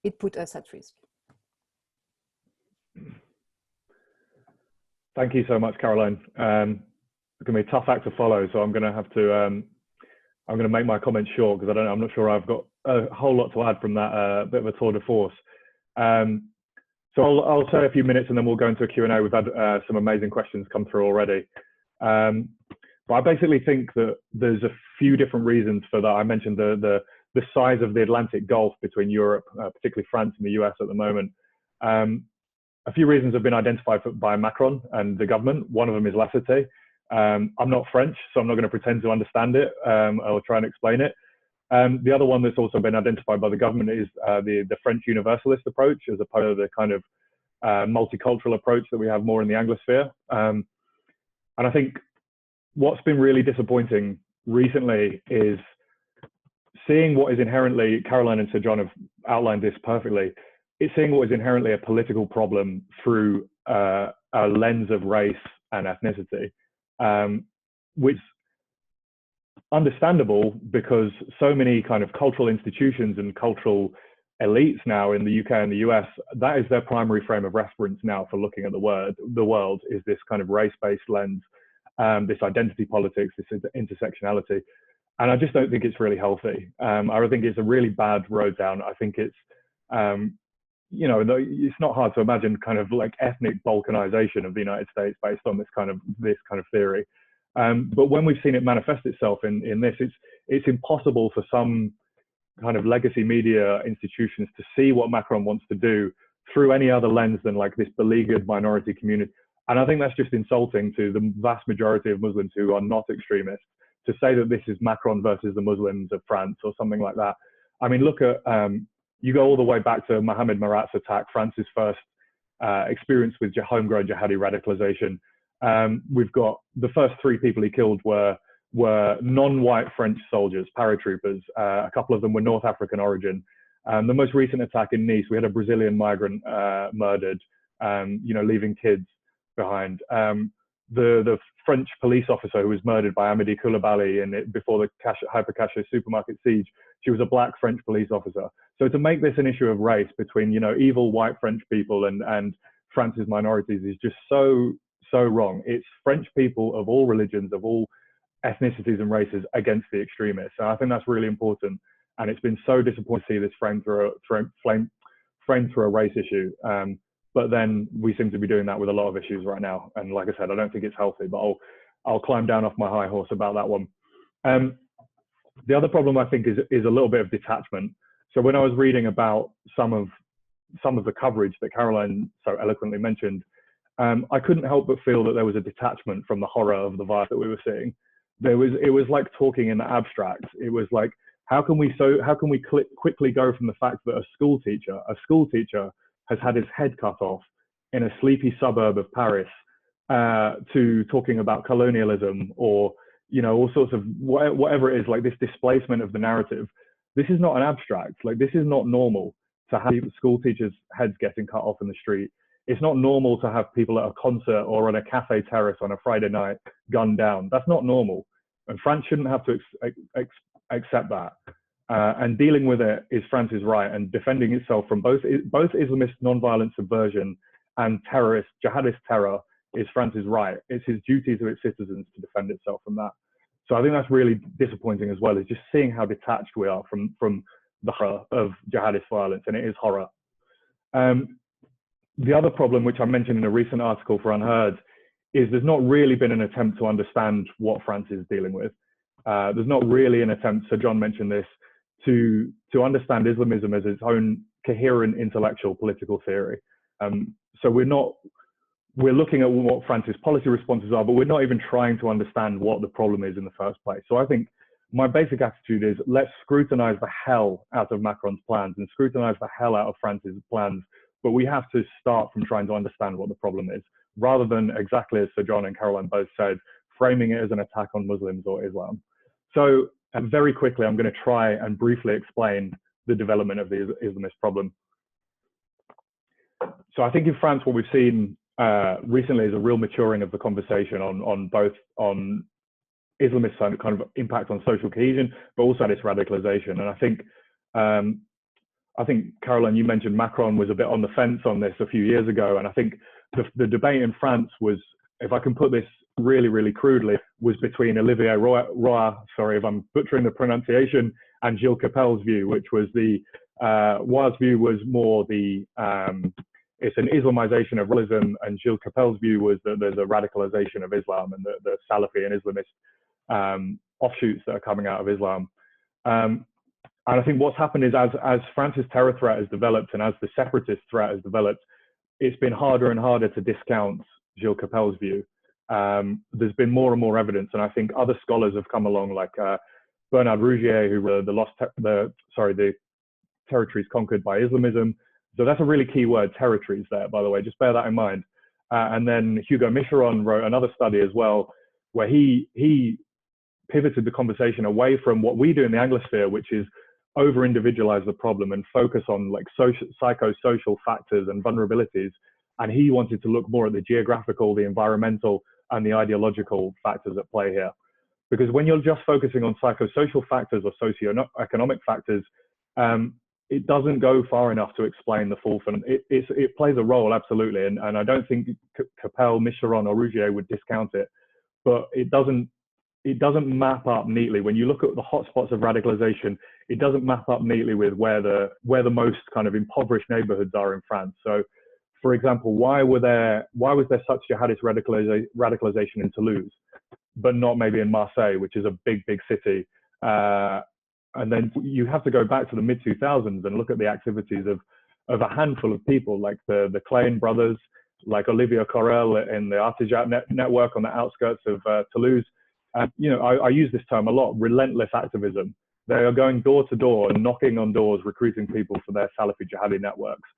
it puts us at risk. Thank you so much, Caroline. It's going to be a tough act to follow, so I'm going to have to, I'm going to make my comments short because I'm not sure I've got a whole lot to add from that bit of a tour de force. So I'll say a few minutes and then we'll go into a Q&A. We've had some amazing questions come through already. But I basically think that there's a few different reasons for that. I mentioned the size of the Atlantic Gulf between Europe, particularly France and the US at the moment. A few reasons have been identified by Macron and the government. One of them is laicity. I'm not French, so I'm not going to pretend to understand it. I'll try and explain it. The other one that's also been identified by the government is the French universalist approach, as opposed to the kind of multicultural approach that we have more in the Anglosphere. And I think what's been really disappointing recently is seeing what is inherently, Caroline and Sir John have outlined this perfectly, it's seeing what is inherently a political problem through a lens of race and ethnicity, which understandable because so many kind of cultural institutions and cultural elites now in the UK and the US, that is their primary frame of reference now for looking at the world is this kind of race-based lens, this identity politics, this intersectionality. And I just don't think it's really healthy. I think it's a really bad road down. I think it's, you know, it's not hard to imagine kind of like ethnic balkanization of the United States based on this kind of theory. But when we've seen it manifest itself in this, it's impossible for some kind of legacy media institutions to see what Macron wants to do through any other lens than like this beleaguered minority community. And I think that's just insulting to the vast majority of Muslims who are not extremists, to say that this is Macron versus the Muslims of France or something like that. I mean, look at, you go all the way back to Mohammed Marat's attack, France's first experience with homegrown jihadi radicalization. We've got the first 3 people he killed were non-white French soldiers, paratroopers. A couple of them were North African origin. The most recent attack in Nice, we had a Brazilian migrant murdered, you know, leaving kids behind. The French police officer who was murdered by Amedy Coulibaly before the hyper-cache supermarket siege, she was a black French police officer. So to make this an issue of race between, you know, evil white French people and France's minorities is just so wrong. It's French people of all religions, of all ethnicities and races against the extremists. And I think that's really important. And it's been so disappointing to see this framed through a race issue. But then we seem to be doing that with a lot of issues right now. And like I said, I don't think it's healthy, but I'll climb down off my high horse about that one. The other problem I think is a little bit of detachment. So when I was reading about some of the coverage that Caroline so eloquently mentioned, I couldn't help but feel that there was a detachment from the horror of the violence that we were seeing. It was like talking in the abstract. It was like, how can we quickly go from the fact that a school teacher has had his head cut off in a sleepy suburb of Paris to talking about colonialism or, you know, all sorts of whatever it is, like this displacement of the narrative. This is not an abstract. Like, this is not normal to have school teachers' heads getting cut off in the street. It's not normal to have people at a concert or on a cafe terrace on a Friday night gunned down. That's not normal. And France shouldn't have to accept that. And dealing with it is France's right, and defending itself from both Islamist nonviolent subversion and jihadist terror is France's right. It's his duty to its citizens to defend itself from that. So I think that's really disappointing as well, is just seeing how detached we are from the horror of jihadist violence, and it is horror. The other problem, which I mentioned in a recent article for Unheard, is there's not really been an attempt to understand what France is dealing with. There's not really an attempt, so John mentioned this, to understand Islamism as its own coherent intellectual political theory. So we're looking at what France's policy responses are, but we're not even trying to understand what the problem is in the first place. So I think my basic attitude is, let's scrutinize the hell out of Macron's plans and scrutinize the hell out of France's plans, but we have to start from trying to understand what the problem is, rather than, exactly as Sir John and Caroline both said, framing it as an attack on Muslims or Islam. So very quickly, I'm going to try and briefly explain the development of the Islamist problem. So I think in France, what we've seen recently is a real maturing of the conversation on Islamist kind of impact on social cohesion, but also its radicalization. And I think Caroline, you mentioned Macron was a bit on the fence on this a few years ago, and I think the debate in France was, if I can put this really, really crudely, was between Olivier Roy, sorry if I'm butchering the pronunciation, and Gilles Capel's view, which was Roy's view was more it's an Islamization of realism, and Gilles Capel's view was that there's a radicalization of Islam and the Salafi and Islamist offshoots that are coming out of Islam. And I think what's happened is, as France's terror threat has developed and as the separatist threat has developed, it's been harder and harder to discount Gilles Capel's view. There's been more and more evidence, and I think other scholars have come along, like Bernard Rougier, who wrote the territories conquered by Islamism. So that's a really key word, territories there, by the way, just bear that in mind. And then Hugo Micheron wrote another study as well, where he pivoted the conversation away from what we do in the Anglosphere, which is over-individualize the problem and focus on like psychosocial factors and vulnerabilities. And he wanted to look more at the geographical, the environmental, and the ideological factors at play here. Because when you're just focusing on psychosocial factors or socioeconomic factors, it doesn't go far enough to explain the full phenomenon. It plays a role, absolutely, and I don't think Capel, Micheron, or Rougier would discount it, but it doesn't it doesn't map up neatly. When you look at the hotspots of radicalization, it doesn't map up neatly with where the most kind of impoverished neighborhoods are in France. So, for example, why was there such jihadist radicalization in Toulouse, but not maybe in Marseille, which is a big city? And then you have to go back to the mid-2000s and look at the activities of a handful of people, like the Creighton brothers, like Olivier Corel in the Artisan network on the outskirts of Toulouse. You know, I use this term a lot, relentless activism. They are going door to door and knocking on doors, recruiting people for their Salafi jihadi networks.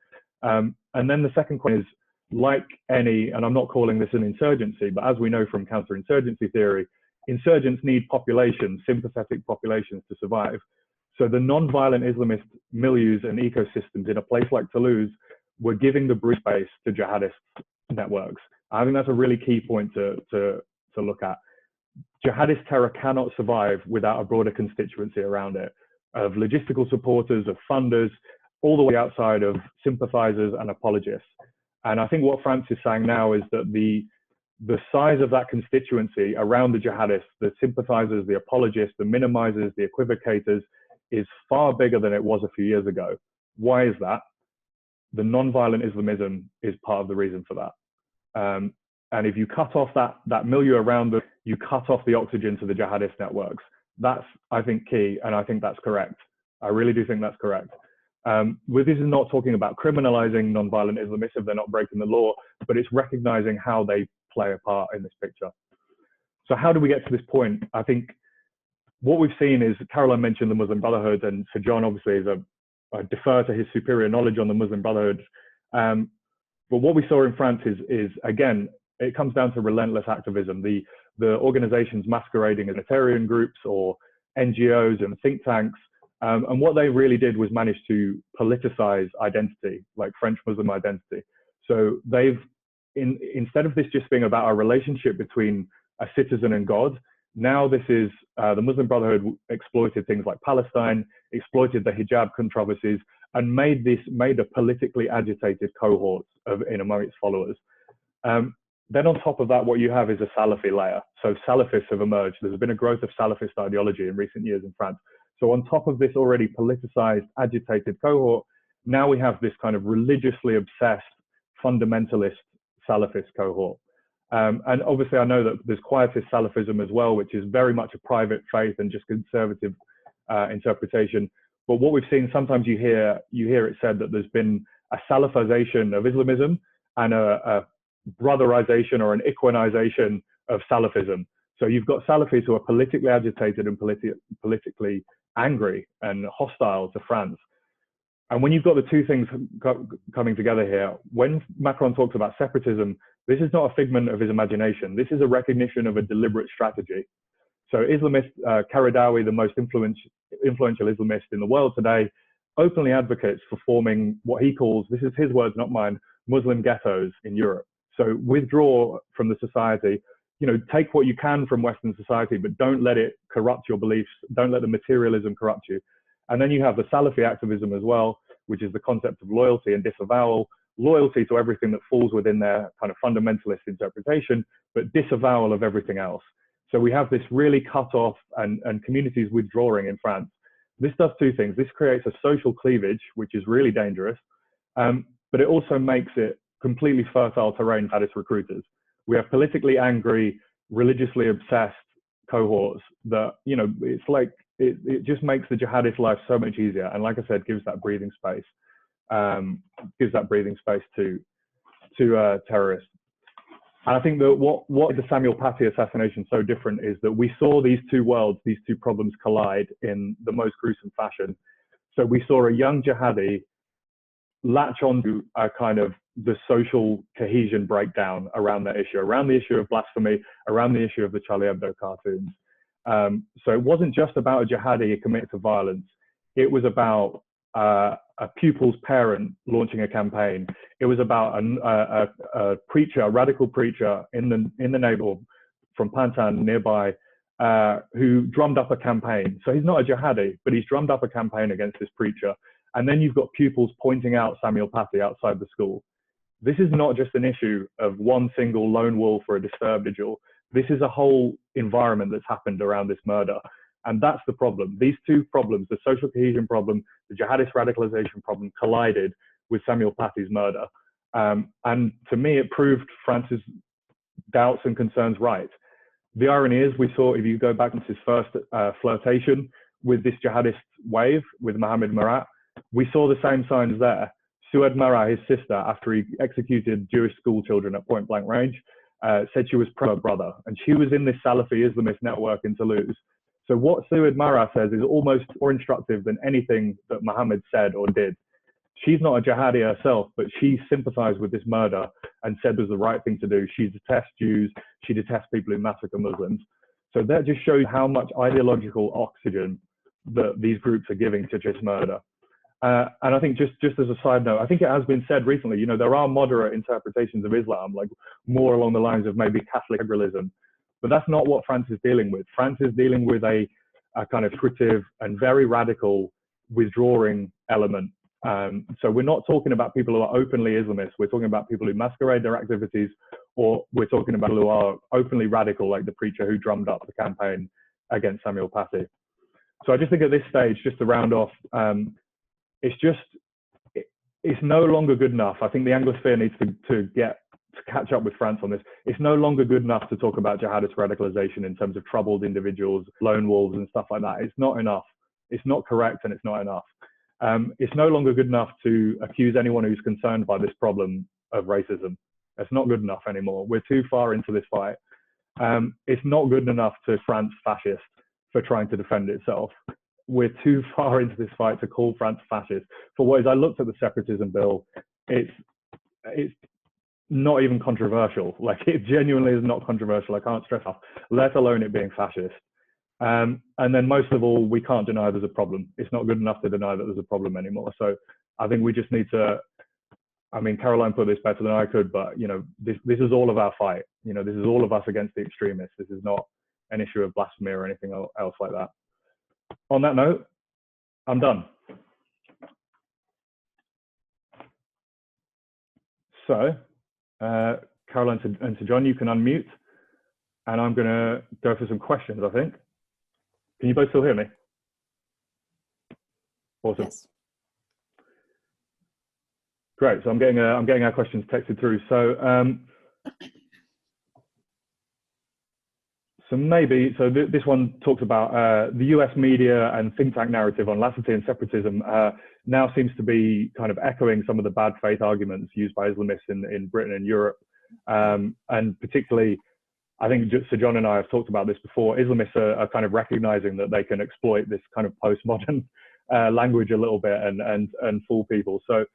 And then the second question is, like any, and I'm not calling this an insurgency, but as we know from counterinsurgency theory, insurgents need populations, sympathetic populations to survive. So the non-violent Islamist milieus and ecosystems in a place like Toulouse were giving the breathing space to jihadist networks. I think that's a really key point to look at. Jihadist terror cannot survive without a broader constituency around it, of logistical supporters, of funders, all the way outside of sympathizers and apologists. And I think what France is saying now is that the size of that constituency around the jihadists, the sympathizers, the apologists, the minimizers, the equivocators, is far bigger than it was a few years ago. Why is that? The non-violent Islamism is part of the reason for that. And if you cut off that milieu around them, you cut off the oxygen to the jihadist networks. That's, I think, key, and I think that's correct. I really do think that's correct. This is not talking about criminalizing non-violent Islamists if they're not breaking the law, but it's recognizing how they play a part in this picture. So how do we get to this point? I think what we've seen is, Caroline mentioned the Muslim Brotherhood, and so John obviously I defer to his superior knowledge on the Muslim Brotherhood. But what we saw in France is again, it comes down to relentless activism. The organizations masquerading as Unitarian groups or NGOs and think tanks. And what they really did was manage to politicize identity, like French Muslim identity. So instead of this just being about a relationship between a citizen and God, now this is, the Muslim Brotherhood exploited things like Palestine, exploited the hijab controversies, and made a politically agitated cohort in among its followers. Then on top of that, what you have is a Salafi layer. So Salafists have emerged. There's been a growth of Salafist ideology in recent years in France. So on top of this already politicized, agitated cohort, now we have this kind of religiously obsessed, fundamentalist Salafist cohort. And obviously I know that there's quietist Salafism as well, which is very much a private faith and just conservative interpretation. But what we've seen, sometimes you hear it said that there's been a Salafization of Islamism and a brotherization or an equinization of Salafism. So you've got Salafis who are politically agitated and politically angry and hostile to France. And when you've got the two things coming together here, when Macron talks about separatism, this is not a figment of his imagination. This is a recognition of a deliberate strategy. So Islamist Qaradawi, the most influential Islamist in the world today, openly advocates for forming what he calls, this is his words, not mine, Muslim ghettos in Europe. So withdraw from the society, take what you can from Western society, but don't let it corrupt your beliefs. Don't let the materialism corrupt you. And then you have the Salafi activism as well, which is the concept of loyalty and disavowal, loyalty to everything that falls within their kind of fundamentalist interpretation, but disavowal of everything else. So we have this really cut off and communities withdrawing in France. This does two things. This creates a social cleavage, which is really dangerous, but it also makes it completely fertile terrain for jihadist recruiters. We have politically angry, religiously obsessed cohorts that, it's like, it just makes the jihadist life so much easier. And like I said, gives that breathing space, to terrorists. And I think that what the Samuel Paty assassination so different is that we saw these two worlds, these two problems collide in the most gruesome fashion. So we saw a young jihadi latch onto a kind of the social cohesion breakdown around that issue, around the issue of blasphemy, around the issue of the Charlie Hebdo cartoons. So it wasn't just about a jihadi committed to violence. It was about a pupil's parent launching a campaign. It was about a preacher, a radical preacher in the neighborhood from Pantin nearby, who drummed up a campaign. So he's not a jihadi, but he's drummed up a campaign against this preacher. And then you've got pupils pointing out Samuel Paty outside the school. This is not just an issue of one single lone wolf or a disturbed individual. This is a whole environment that's happened around this murder. And that's the problem. These two problems, the social cohesion problem, the jihadist radicalization problem, collided with Samuel Paty's murder. And to me, it proved France's doubts and concerns right. The irony is, we saw, if you go back to his first flirtation with this jihadist wave, with Mohammed Marat, we saw the same signs there. Sued Marat, his sister, after he executed Jewish school children at point blank range, said she was pro brother, and she was in this Salafi Islamist network in Toulouse. So what Sued Marat says is almost more instructive than anything that Mohammed said or did. She's not a jihadi herself, but she sympathized with this murder and said was the right thing to do. She detests Jews. She detests people who massacre Muslims. So that just shows how much ideological oxygen that these groups are giving to this murder. And I think just as a side note, I think it has been said recently, you know, there are moderate interpretations of Islam, like more along the lines of maybe Catholic liberalism, but that's not what France is dealing with. France is dealing with a kind of creative and very radical withdrawing element. So we're not talking about people who are openly Islamists. We're talking about people who masquerade their activities, or we're talking about who are openly radical, like the preacher who drummed up the campaign against Samuel Paty. So I just think at this stage, just to round off, it's no longer good enough. I think the Anglosphere needs to catch up with France on this. It's no longer good enough to talk about jihadist radicalization in terms of troubled individuals, lone wolves and stuff like that. It's not enough. It's not correct, and it's not enough. It's no longer good enough to accuse anyone who's concerned by this problem of racism. It's not good enough anymore. We're too far into this fight. It's not good enough to France fascist for trying to defend itself. We're too far into this fight to call France fascist. For what is, I looked at the separatism bill, it's not even controversial. Like, it genuinely is not controversial. I can't stress enough, let alone it being fascist. And then most of all, we can't deny there's a problem. It's not good enough to deny that there's a problem anymore. So I think we just need to, I mean, Caroline put this better than I could, but you know, this is all of our fight. You know, this is all of us against the extremists. This is not an issue of blasphemy or anything else like that. On that note, I'm done. So, Caroline and Sir John, you can unmute, and I'm going to go for some questions, I think. Can you both still hear me? Awesome. Yes. Great. So I'm getting our questions texted through. So this one talks about the US media and think tank narrative on laicity and separatism now seems to be kind of echoing some of the bad faith arguments used by Islamists in Britain and Europe. And particularly, I think Sir John and I have talked about this before, Islamists are kind of recognizing that they can exploit this kind of postmodern language a little bit and fool people. So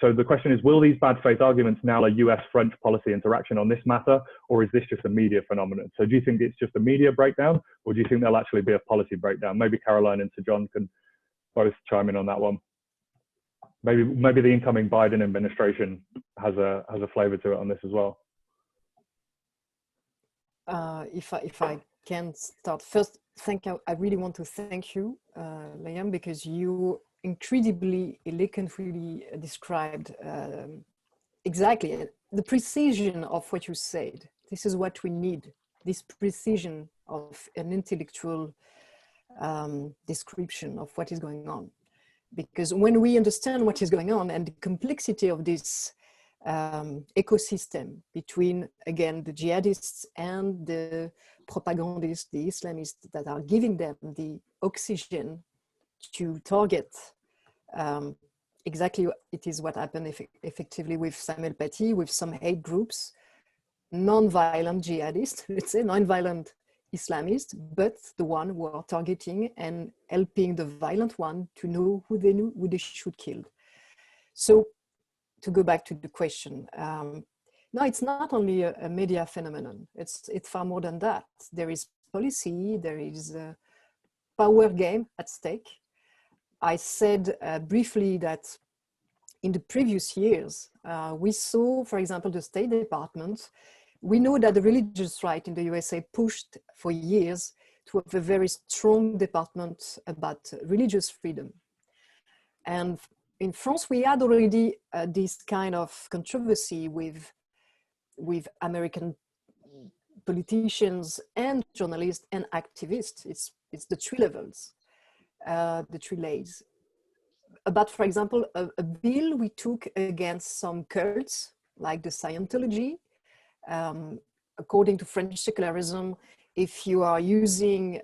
the question is, will these bad faith arguments now a US-French policy interaction on this matter, or is this just a media phenomenon? So do you think it's just a media breakdown, or do you think there'll actually be a policy breakdown? Maybe Caroline and Sir John can both chime in on that one. Maybe the incoming Biden administration has a flavor to it on this as well. If I can start first, I really want to thank you, Liam, because you incredibly eloquently described exactly the precision of what you said. This is what we need, this precision of an intellectual description of what is going on. Because when we understand what is going on and the complexity of this ecosystem between, again, the jihadists and the propagandists, the Islamists that are giving them the oxygen to target exactly it is what happened effectively with Samuel Paty, with some hate groups, non-violent jihadists, let's say non-violent Islamists, but the one who are targeting and helping the violent one to know who they should kill. So to go back to the question, no, it's not only a media phenomenon. It's far more than that. There is policy, there is a power game at stake. I said briefly that in the previous years, we saw, for example, the State Department. We know that the religious right in the USA pushed for years to have a very strong department about religious freedom. And in France, we had already this kind of controversy with American politicians and journalists and activists. It's the three levels, the three layers. But for example, a bill we took against some cults like the Scientology, according to French Secularism, if you are using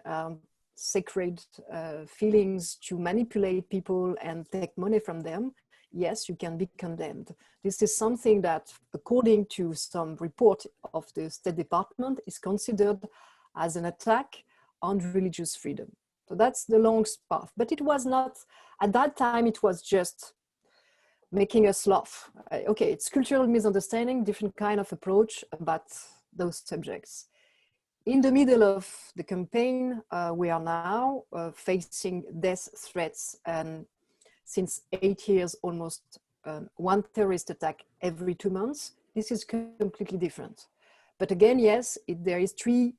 sacred feelings to manipulate people and take money from them, yes, you can be condemned. This is something that, according to some report of the State Department, is considered as an attack on religious freedom. So that's the long path. But it was not, at that time, it was just making us laugh. Okay, it's cultural misunderstanding, different kind of approach about those subjects. In the middle of the campaign, we are now facing death threats, and since 8 years, almost one terrorist attack every 2 months. This is completely different. But again, yes, there is three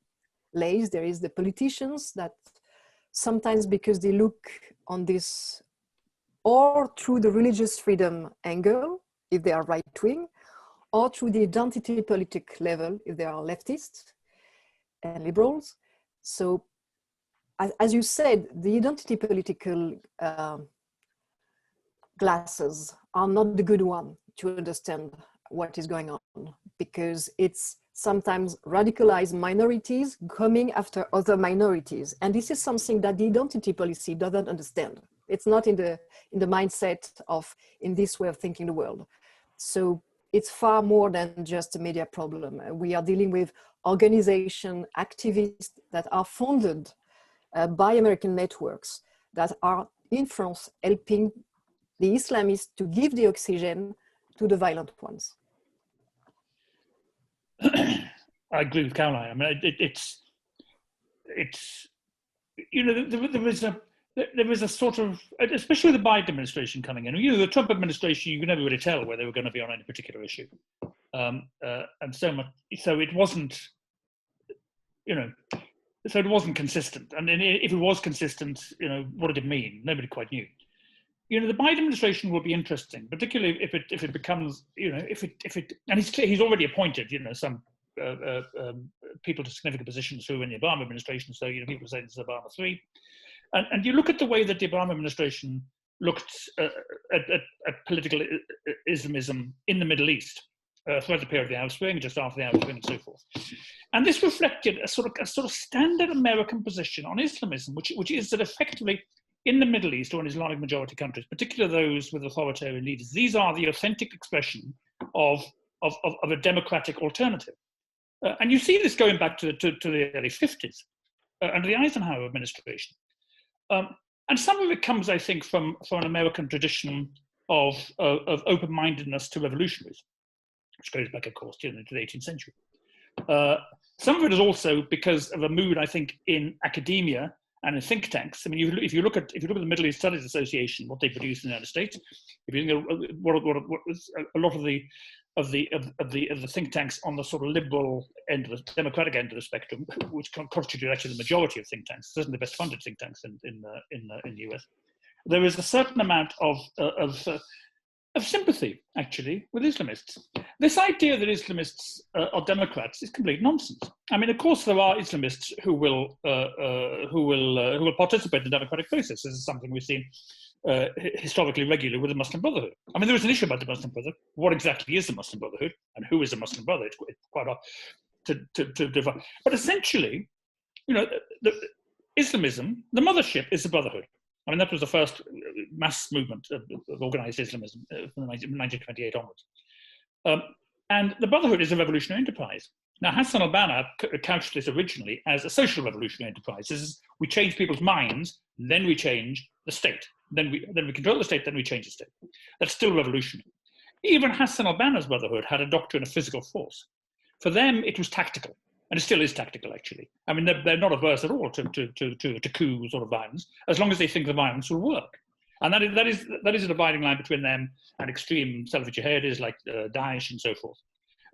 layers. There is the politicians that sometimes, because they look on this or through the religious freedom angle, if they are right-wing, or through the identity politic level, if they are leftists and liberals. So as you said, the identity political glasses are not the good one to understand what is going on, because it's sometimes radicalized minorities coming after other minorities. And this is something that the identity policy doesn't understand. It's not in the mindset of, in this way of thinking the world. So it's far more than just a media problem. We are dealing with organizations, activists that are funded by American networks that are in France helping the Islamists to give the oxygen to the violent ones. I agree with Caroline. I mean, it's you know, there was a sort of, especially the Biden administration coming in. You know, the Trump administration, you could never really tell where they were going to be on any particular issue, and so it wasn't, you know, so it wasn't consistent. And if it was consistent, you know, what did it mean? Nobody quite knew. You know, the Biden administration will be interesting, particularly if it becomes, you know, if it, and he's already appointed, you know, some people to significant positions who were in the Obama administration. So, you know, people say this is Obama 3. And you look at the way that the Obama administration looked at political Islamism in the Middle East throughout the period of the Arab Spring, just after the Arab Spring, and so forth. And this reflected a sort of standard American position on Islamism, which is that effectively in the Middle East or in Islamic majority countries, particularly those with authoritarian leaders, these are the authentic expression of a democratic alternative. And you see this going back to the early 50s under the Eisenhower administration. And some of it comes, I think, from an American tradition of open-mindedness to revolutionaries, which goes back, of course, to the 18th century. Some of it is also because of a mood, I think, in academia and in think tanks. I mean, if you look at the Middle East Studies Association, what they produce in the United States, if you think of what a lot of the think tanks on the sort of liberal end of the democratic end of the spectrum, which constitute actually the majority of think tanks, certainly the best funded think tanks in the US, there is a certain amount of sympathy actually with Islamists. This idea that Islamists are Democrats is complete nonsense. I mean, of course, there are Islamists who will participate in the democratic process. This is something we've seen historically regularly with the Muslim Brotherhood. I mean, there is an issue about the Muslim Brotherhood. What exactly is the Muslim Brotherhood, and who is the Muslim Brotherhood? It's quite hard to define. But essentially, you know, the Islamism, the mothership is the Brotherhood. I mean, that was the first mass movement of organized Islamism from 1928 onwards. And the Brotherhood is a revolutionary enterprise. Now, Hassan al-Banna couched this originally as a social revolutionary enterprise. This is, we change people's minds, then we change the state. Then we control the state, then we change the state. That's still revolutionary. Even Hassan al-Banna's Brotherhood had a doctrine of physical force. For them, it was tactical. And it still is tactical, actually. I mean, they're not averse at all to coup sort of violence, as long as they think the violence will work. And that is a dividing line between them and extreme Salafi jihadists like Daesh and so forth.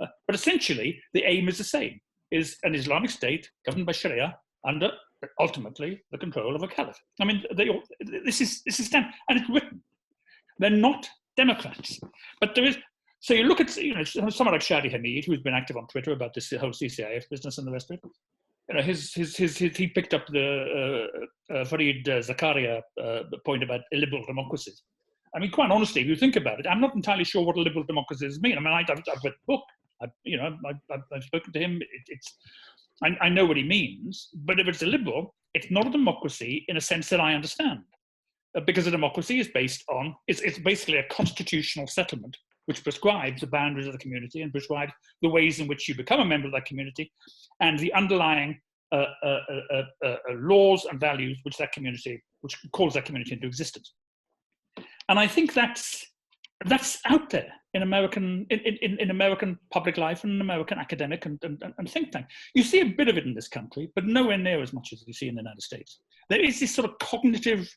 But essentially, the aim is the same: is an Islamic state governed by Sharia under ultimately the control of a caliph. I mean, this is standard, and it's written. They're not Democrats, but there is. So you look at someone like Shadi Hamid, who's been active on Twitter about this whole CCIF business and the rest of it. He picked up the Fareed Zakaria point about illiberal democracies. I mean, quite honestly, if you think about it, I'm not entirely sure what liberal democracies mean. I mean, I've read the book. I've spoken to him. I know what he means. But if it's a liberal, it's not a democracy in a sense that I understand, because a democracy is based on it's basically a constitutional settlement which prescribes the boundaries of the community and prescribes the ways in which you become a member of that community and the underlying laws and values which calls that community into existence. And I think that's out there in American public life and in American academic and think tank. You see a bit of it in this country, but nowhere near as much as you see in the United States. There is this sort of cognitive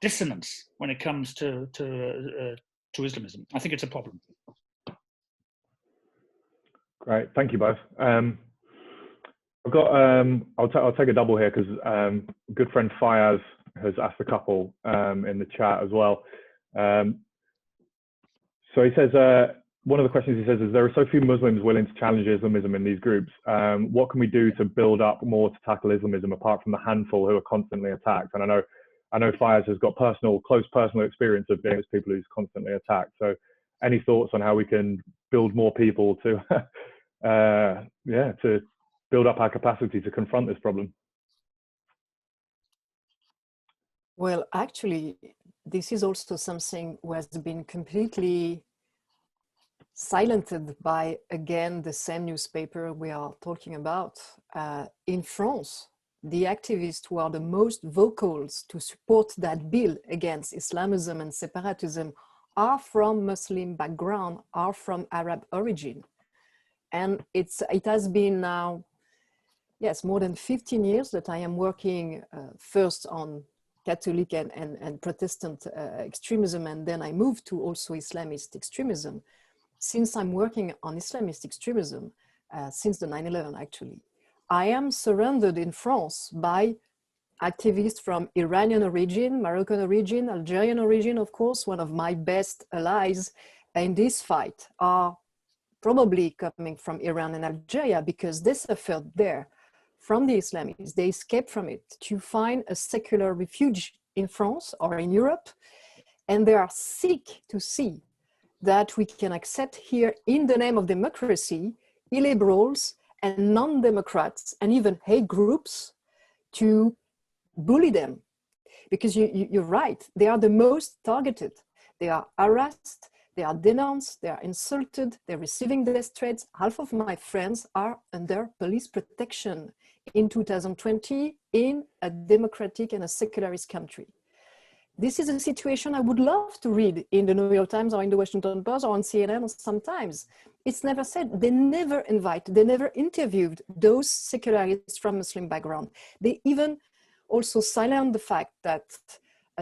dissonance when it comes to Islamism. I think it's a problem. Great, thank you both. I've got I'll take a double here because good friend Fayaz has asked a couple in the chat as well. So he says, one of the questions he says is, there are so few Muslims willing to challenge Islamism in these groups. What can we do to build up more to tackle Islamism apart from the handful who are constantly attacked? And I know Fayaz has got close personal experience of being with people who's constantly attacked. So any thoughts on how we can build more people to, to build up our capacity to confront this problem? Well, actually, this is also something who has been completely silenced by, again, the same newspaper we are talking about. In France, the activists who are the most vocal to support that bill against Islamism and separatism are from Muslim background, are from Arab origin. And it has been now, yes, more than 15 years that I am working first on Catholic and Protestant extremism, and then I moved to also Islamist extremism. Since I'm working on Islamist extremism, since the 9/11 actually, I am surrounded in France by activists from Iranian origin, Moroccan origin, Algerian origin, of course. One of my best allies in this fight are probably coming from Iran and Algeria because they suffered there from the Islamists. They escaped from it to find a secular refuge in France or in Europe. And they are sick to see that we can accept here, in the name of democracy, illiberals and non-democrats and even hate groups to bully them. Because you're right, they are the most targeted. They are harassed, they are denounced, they are insulted, they're receiving death threats. Half of my friends are under police protection in 2020 in a democratic and a secularist country. This is a situation I would love to read in the New York Times or in the Washington Post or on CNN sometimes. It's never said. They never they never interviewed those secularists from Muslim background. They even also silent the fact that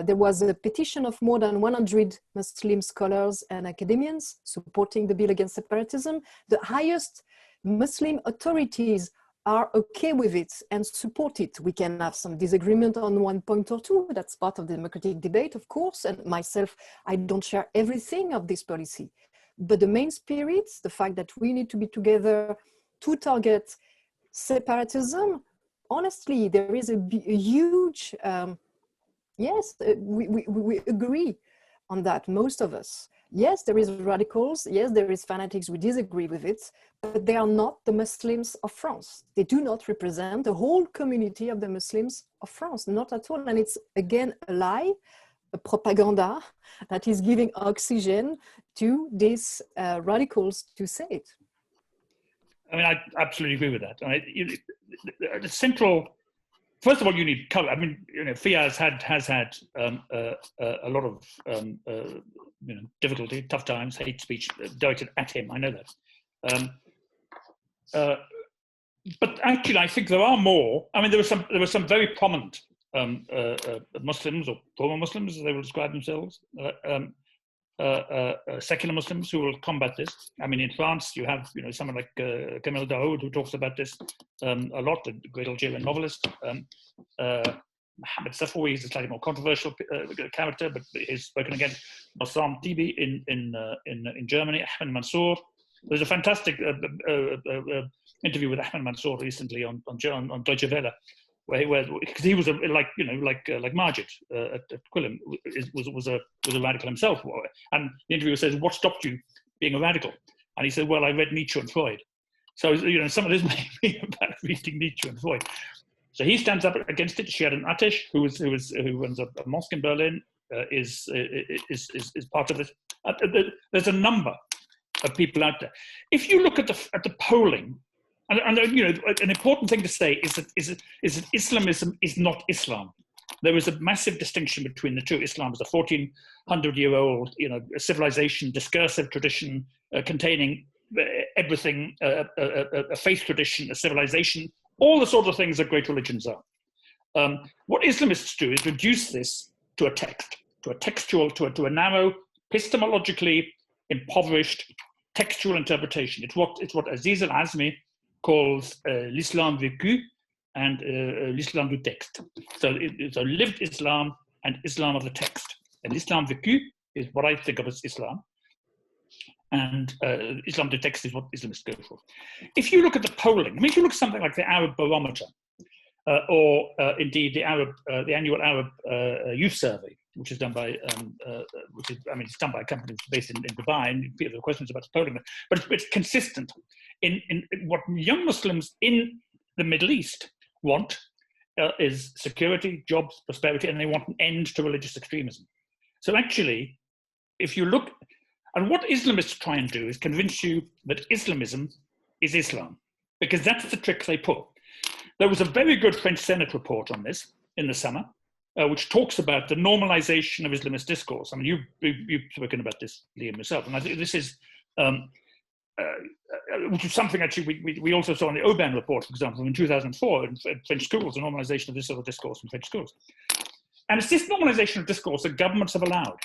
there was a petition of more than 100 Muslim scholars and academians supporting the bill against separatism. The highest Muslim authorities are okay with it and support it. We can have some disagreement on one point or two. That's part of the democratic debate, of course. And myself, I don't share everything of this policy. But the main spirits, the fact that we need to be together to target separatism, honestly, there is a huge, yes, we agree on that, most of us. Yes, there is radicals, yes, there is fanatics, we disagree with it, but they are not the Muslims of France. They do not represent the whole community of the Muslims of France, not at all. And it's, again, a lie, a propaganda that is giving oxygen to these radicals to say it. I mean, I absolutely agree with that. The central, first of all, you need color. I mean, Fayaz has had a lot of difficulty, tough times, hate speech directed at him. I know that. But actually, I think there are more. I mean, there were some very prominent Muslims or former Muslims, as they will describe themselves, secular Muslims who will combat this. I mean, in France, you have someone like Kamel Daoud who talks about this a lot, a great Algerian novelist. Mohammed Safawi is a slightly more controversial character, but he's spoken against Bassam Tibi in Germany, Ahmed Mansour. There's a fantastic interview with Ahmed Mansour recently on Deutsche Welle, where because he was like Majid at Quillen was a radical himself, and the interviewer says, "What stopped you being a radical?" And he said, "Well, I read Nietzsche and Freud." So some of this may be about reading Nietzsche and Freud. So he stands up against it. Sharon Atesh, who runs a mosque in Berlin, is part of this. There's a number of people out there. If you look at the polling, and an important thing to say is that Islamism is not Islam. There is a massive distinction between the two. Islam is a 1,400-year-old, civilization, discursive tradition containing everything, a faith tradition, a civilization, all the sort of things that great religions are. What Islamists do is reduce this to a text, to a textual, to a narrow, epistemologically impoverished textual interpretation. It's what Aziz al-Azmi calls l'islam vécu and l'islam du texte. So it's a lived Islam and Islam of the text. And Islam vécu is what I think of as Islam. And Islam du texte is what Islamists go for. If you look at the polling, if you look at something like the Arab Barometer, or indeed the annual Arab Youth Survey, which is done by, it's done by a company based in Dubai, and people have questions about the polling, but it's consistent in what young Muslims in the Middle East want is security, jobs, prosperity, and they want an end to religious extremism. So actually, if you look, and what Islamists try and do is convince you that Islamism is Islam, because that's the trick they pull. There was a very good French Senate report on this in the summer, which talks about the normalization of Islamist discourse. I mean, you've spoken about this, Liam, yourself, and I think this is, which is something actually we also saw in the Aubin report, for example, in 2004 in French schools, the normalization of this sort of discourse in French schools. And it's this normalization of discourse that governments have allowed,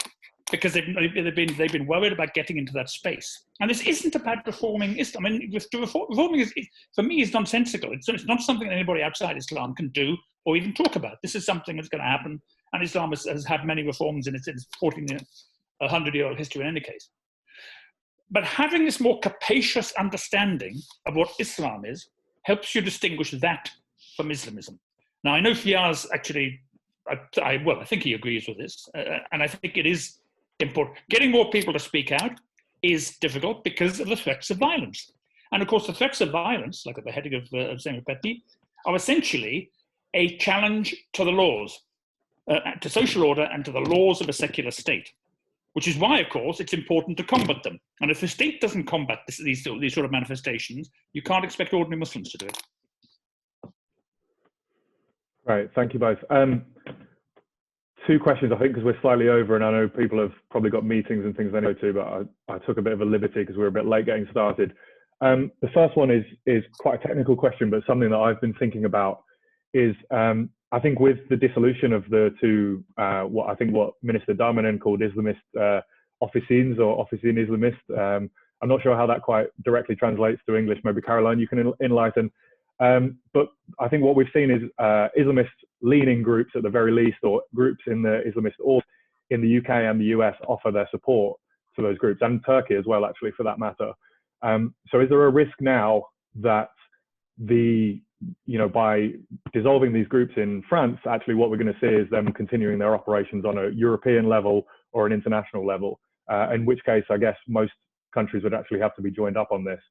because they've been worried about getting into that space. And this isn't about reforming Islam. I mean, reforming for me is nonsensical. It's not something that anybody outside Islam can do or even talk about. This is something that's going to happen, and Islam has had many reforms in its 100-year-old history in any case. But having this more capacious understanding of what Islam is helps you distinguish that from Islamism. Now, I know Fiaz actually, I think he agrees with this, and I think it is important. Getting more people to speak out is difficult because of the threats of violence. And of course, the threats of violence, like at the heading of Samuel Paty, are essentially a challenge to the laws, to social order and to the laws of a secular state, which is why, of course, it's important to combat them. And if the state doesn't combat these sort of manifestations, you can't expect ordinary Muslims to do it. Right, thank you both. Two questions, I think, because we're slightly over, and I know people have probably got meetings and things they know to, but I took a bit of a liberty because we were a bit late getting started. The first one is quite a technical question, but something that I've been thinking about is, I think with the dissolution of the two, what Minister Darmanin called Islamist officines or officine Islamist, I'm not sure how that quite directly translates to English. Maybe Caroline, you can enlighten. But I think what we've seen is Islamist-leaning groups at the very least, or groups in the Islamist org in the UK and the US offer their support to those groups, and Turkey as well, actually, for that matter. So is there a risk now that by dissolving these groups in France, actually what we're going to see is them continuing their operations on a European level or an international level, in which case, I guess most countries would actually have to be joined up on this.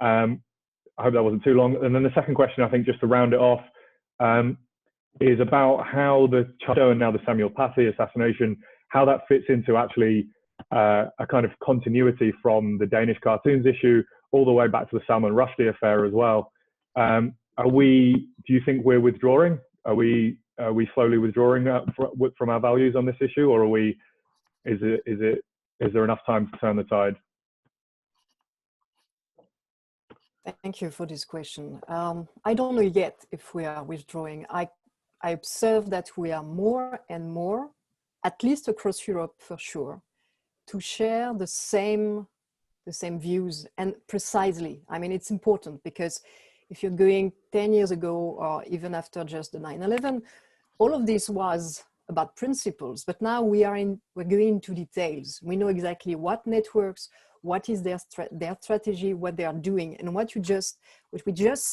I hope that wasn't too long. And then the second question, I think, just to round it off, is about how the Charter and now the Samuel Paty assassination, how that fits into actually a kind of continuity from the Danish cartoons issue all the way back to the Salman Rushdie affair as well. Do you think we're withdrawing? Are we slowly withdrawing from our values on this issue, or is there enough time to turn the tide? Thank you for this question. I don't know yet if we are withdrawing. I observe that we are more and more, at least across Europe for sure, to share the same views, and precisely. I mean, it's important because if you're going 10 years ago or even after just the 9/11, all of this was about principles, but now we're going into details. We know exactly what networks, what is their strategy, what they are doing, and what we just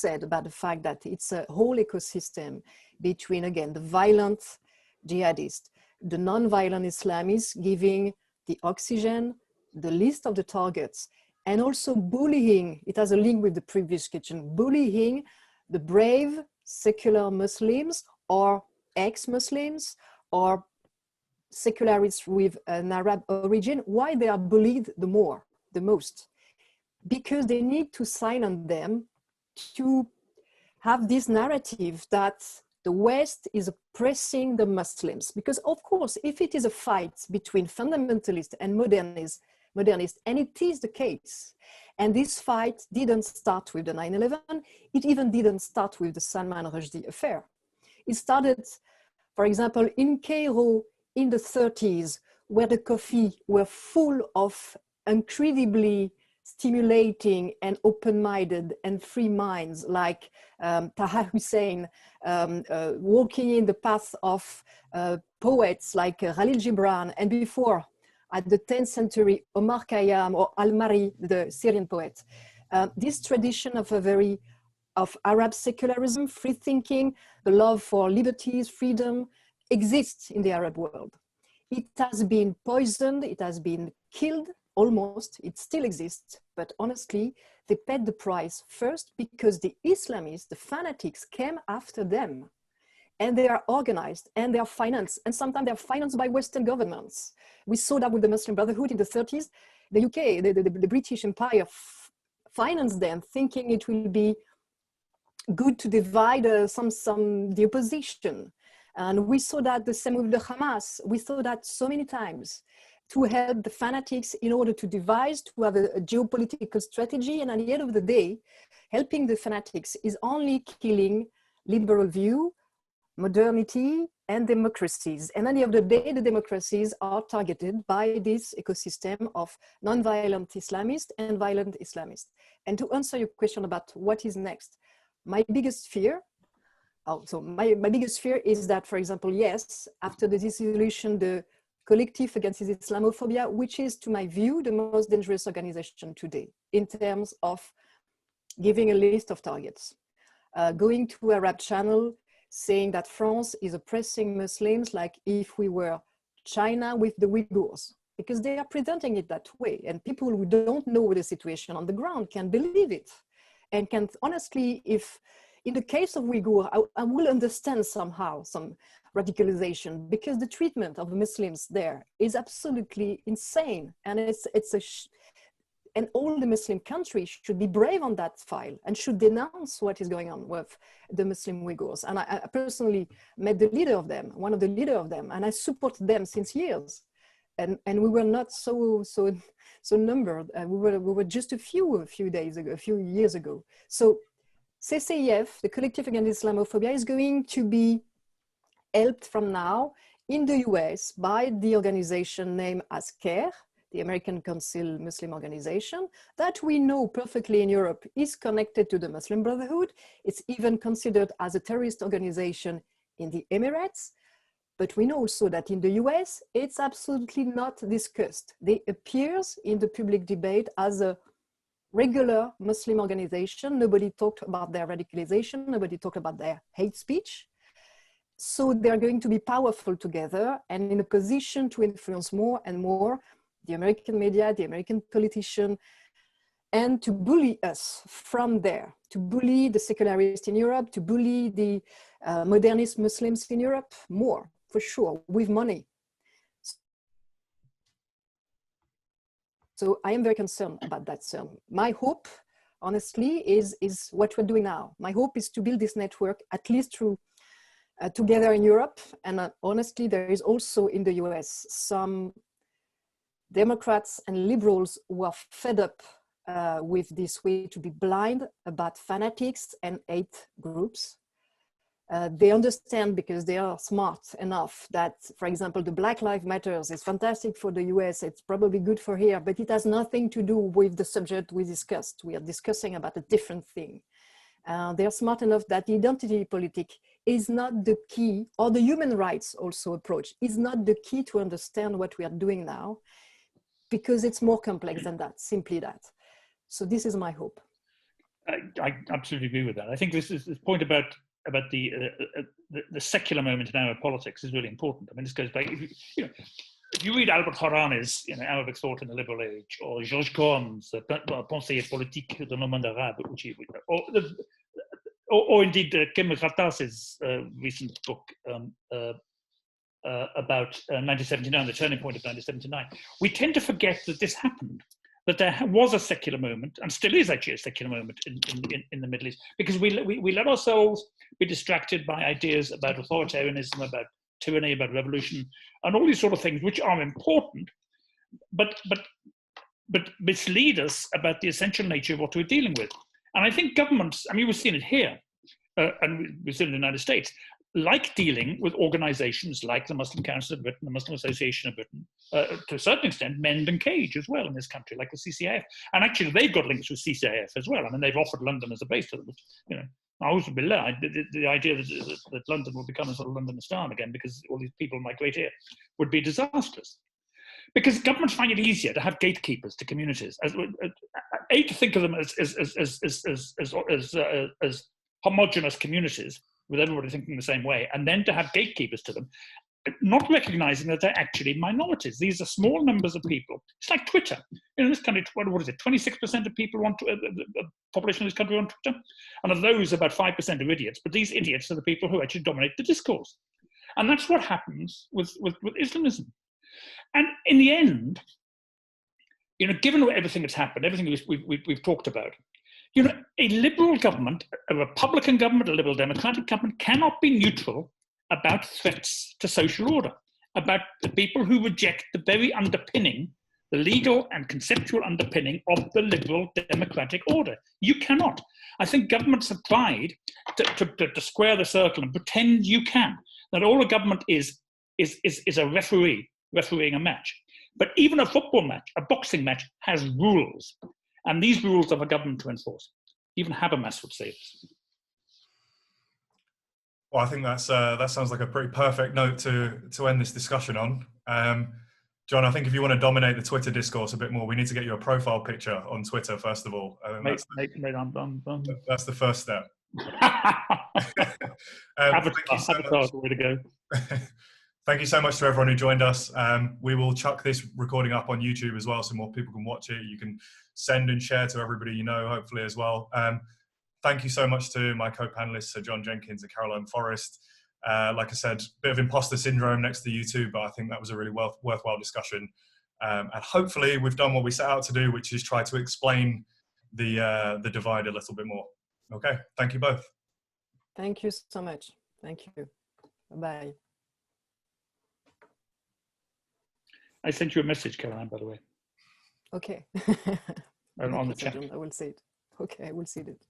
said about the fact that it's a whole ecosystem between, again, the violent jihadists, the non-violent Islamists giving the oxygen, the list of the targets, and also bullying. It has a link with the previous question, bullying the brave secular Muslims or ex-Muslims or secularists with an Arab origin. Why they are bullied the most? Because they need to sign on them to have this narrative that the West is oppressing the Muslims. Because of course, if it is a fight between fundamentalists and modernists, and it is the case, and this fight didn't start with the 9/11, it even didn't start with the Salman Rushdie affair. It started, for example, in Cairo in the 30s, where the coffee were full of incredibly stimulating and open-minded and free minds like Taha Hussein, walking in the path of poets like Khalil Gibran, and before, at the 10th century, Omar Khayyam or Al-Mari, the Syrian poet. This tradition of Arab secularism, free thinking, the love for liberties, freedom, exists in the Arab world. It has been poisoned, it has been killed, almost, it still exists, but honestly, they paid the price first because the Islamists, the fanatics, came after them. And they are organized and they are financed, and sometimes they're financed by Western governments. We saw that with the Muslim Brotherhood in the 30s. The UK, the British Empire financed them, thinking it will be good to divide the opposition. And we saw that the same with the Hamas. We saw that so many times to help the fanatics in order to devise, to have a geopolitical strategy. And at the end of the day, helping the fanatics is only killing liberal view, modernity, and democracies. And at the end of the day, the democracies are targeted by this ecosystem of non-violent Islamists and violent Islamists. And to answer your question about what is next, my biggest fear is that, for example, yes, after the dissolution, the Collective Against Islamophobia, which is, to my view, the most dangerous organization today in terms of giving a list of targets, going to Arab Channel, saying that France is oppressing Muslims like if we were China with the Uyghurs, because they are presenting it that way. And people who don't know the situation on the ground can believe it. And can honestly, if in the case of Uyghur, I will understand somehow some radicalization, because the treatment of Muslims there is absolutely insane. And and all the Muslim countries should be brave on that file and should denounce what is going on with the Muslim Uyghurs. And I personally met the leader of them, one of the leaders of them, and I support them since years. And we were not so numbered. We were just a few years ago. So CCIF, the Collective Against Islamophobia, is going to be helped from now in the US by the organization named as CARE, the American Council Muslim Organization, that we know perfectly in Europe is connected to the Muslim Brotherhood. It's even considered as a terrorist organization in the Emirates. But we know also that in the US, it's absolutely not discussed. They appear in the public debate as a regular Muslim organization. Nobody talked about their radicalization. Nobody talked about their hate speech. So they're going to be powerful together and in a position to influence more and more the American media, the American politician, and to bully us from there, to bully the secularists in Europe, to bully the modernist Muslims in Europe more, for sure, with money. So I am very concerned about that. So my hope, honestly, is what we're doing now. My hope is to build this network, at least through together in Europe. And honestly, there is also in the US some Democrats and liberals who are fed up with this way to be blind about fanatics and hate groups. They understand, because they are smart enough, that, for example, the Black Lives Matter is fantastic for the US, it's probably good for here, but it has nothing to do with the subject we discussed. We are discussing about a different thing. They are smart enough that the identity politic is not the key, or the human rights also approach is not the key to understand what we are doing now, because it's more complex than that, simply that. So this is my hope. I absolutely agree with that. I think this point about the secular moment in our politics is really important. I mean, this goes back. If you read Albert Horane's Arabic Thought in the Liberal Age, or Georges Combe's Pensée politique de nos mondes arabes, or indeed Kim Grattas's recent book about 1979, the turning point of 1979, we tend to forget that this happened, that there was a secular moment, and still is actually a secular moment in the Middle East, because we let ourselves be distracted by ideas about authoritarianism, about tyranny, about revolution, and all these sort of things, which are important, but mislead us about the essential nature of what we're dealing with. And I think governments, I mean, we've seen it here, and we've seen it in the United States, like dealing with organizations like the Muslim Council of Britain, the Muslim Association of Britain, to a certain extent, Mend and Cage as well in this country, like the CCIF. And actually, they've got links with CCIF as well. I mean, they've offered London as a base to them, which, the idea that London will become a sort of Londonistan again because all these people migrate here would be disastrous. Because governments find it easier to have gatekeepers to communities, to think of them as homogenous communities with everybody thinking the same way, and then to have gatekeepers to them, not recognizing that they're actually minorities. These are small numbers of people. It's like Twitter. In this country, what is it? 26% of people want the population of this country on Twitter, and of those, about 5% are idiots. But these idiots are the people who actually dominate the discourse, and that's what happens with Islamism. And in the end, given everything that's happened, everything we've talked about, a liberal government, a Republican government, a liberal democratic government cannot be neutral about threats to social order, about the people who reject the very underpinning, the legal and conceptual underpinning of the liberal democratic order. You cannot. I think governments have tried to square the circle and pretend you can, that all a government is a referee refereeing a match. But even a football match, a boxing match, has rules. And these rules are for government to enforce. Even Habermas would say this. Well, I think that sounds like a pretty perfect note to end this discussion on. John, I think if you want to dominate the Twitter discourse a bit more, we need to get you a profile picture on Twitter, first of all. That's the first step. Avatar, way to go. Thank you so much to everyone who joined us. We will chuck this recording up on YouTube as well, so more people can watch it. You can send and share to everybody you know, hopefully, as well. Thank you so much to my co-panelists, Sir John Jenkins and Caroline Forrest. Like I said, bit of imposter syndrome next to YouTube, but I think that was a really worthwhile discussion. And hopefully we've done what we set out to do, which is try to explain the divide a little bit more. Okay, thank you both. Thank you so much. Thank you. Bye-bye. I sent you a message, Caroline, by the way. Okay. On the chat. I will see it. Okay, I will see it.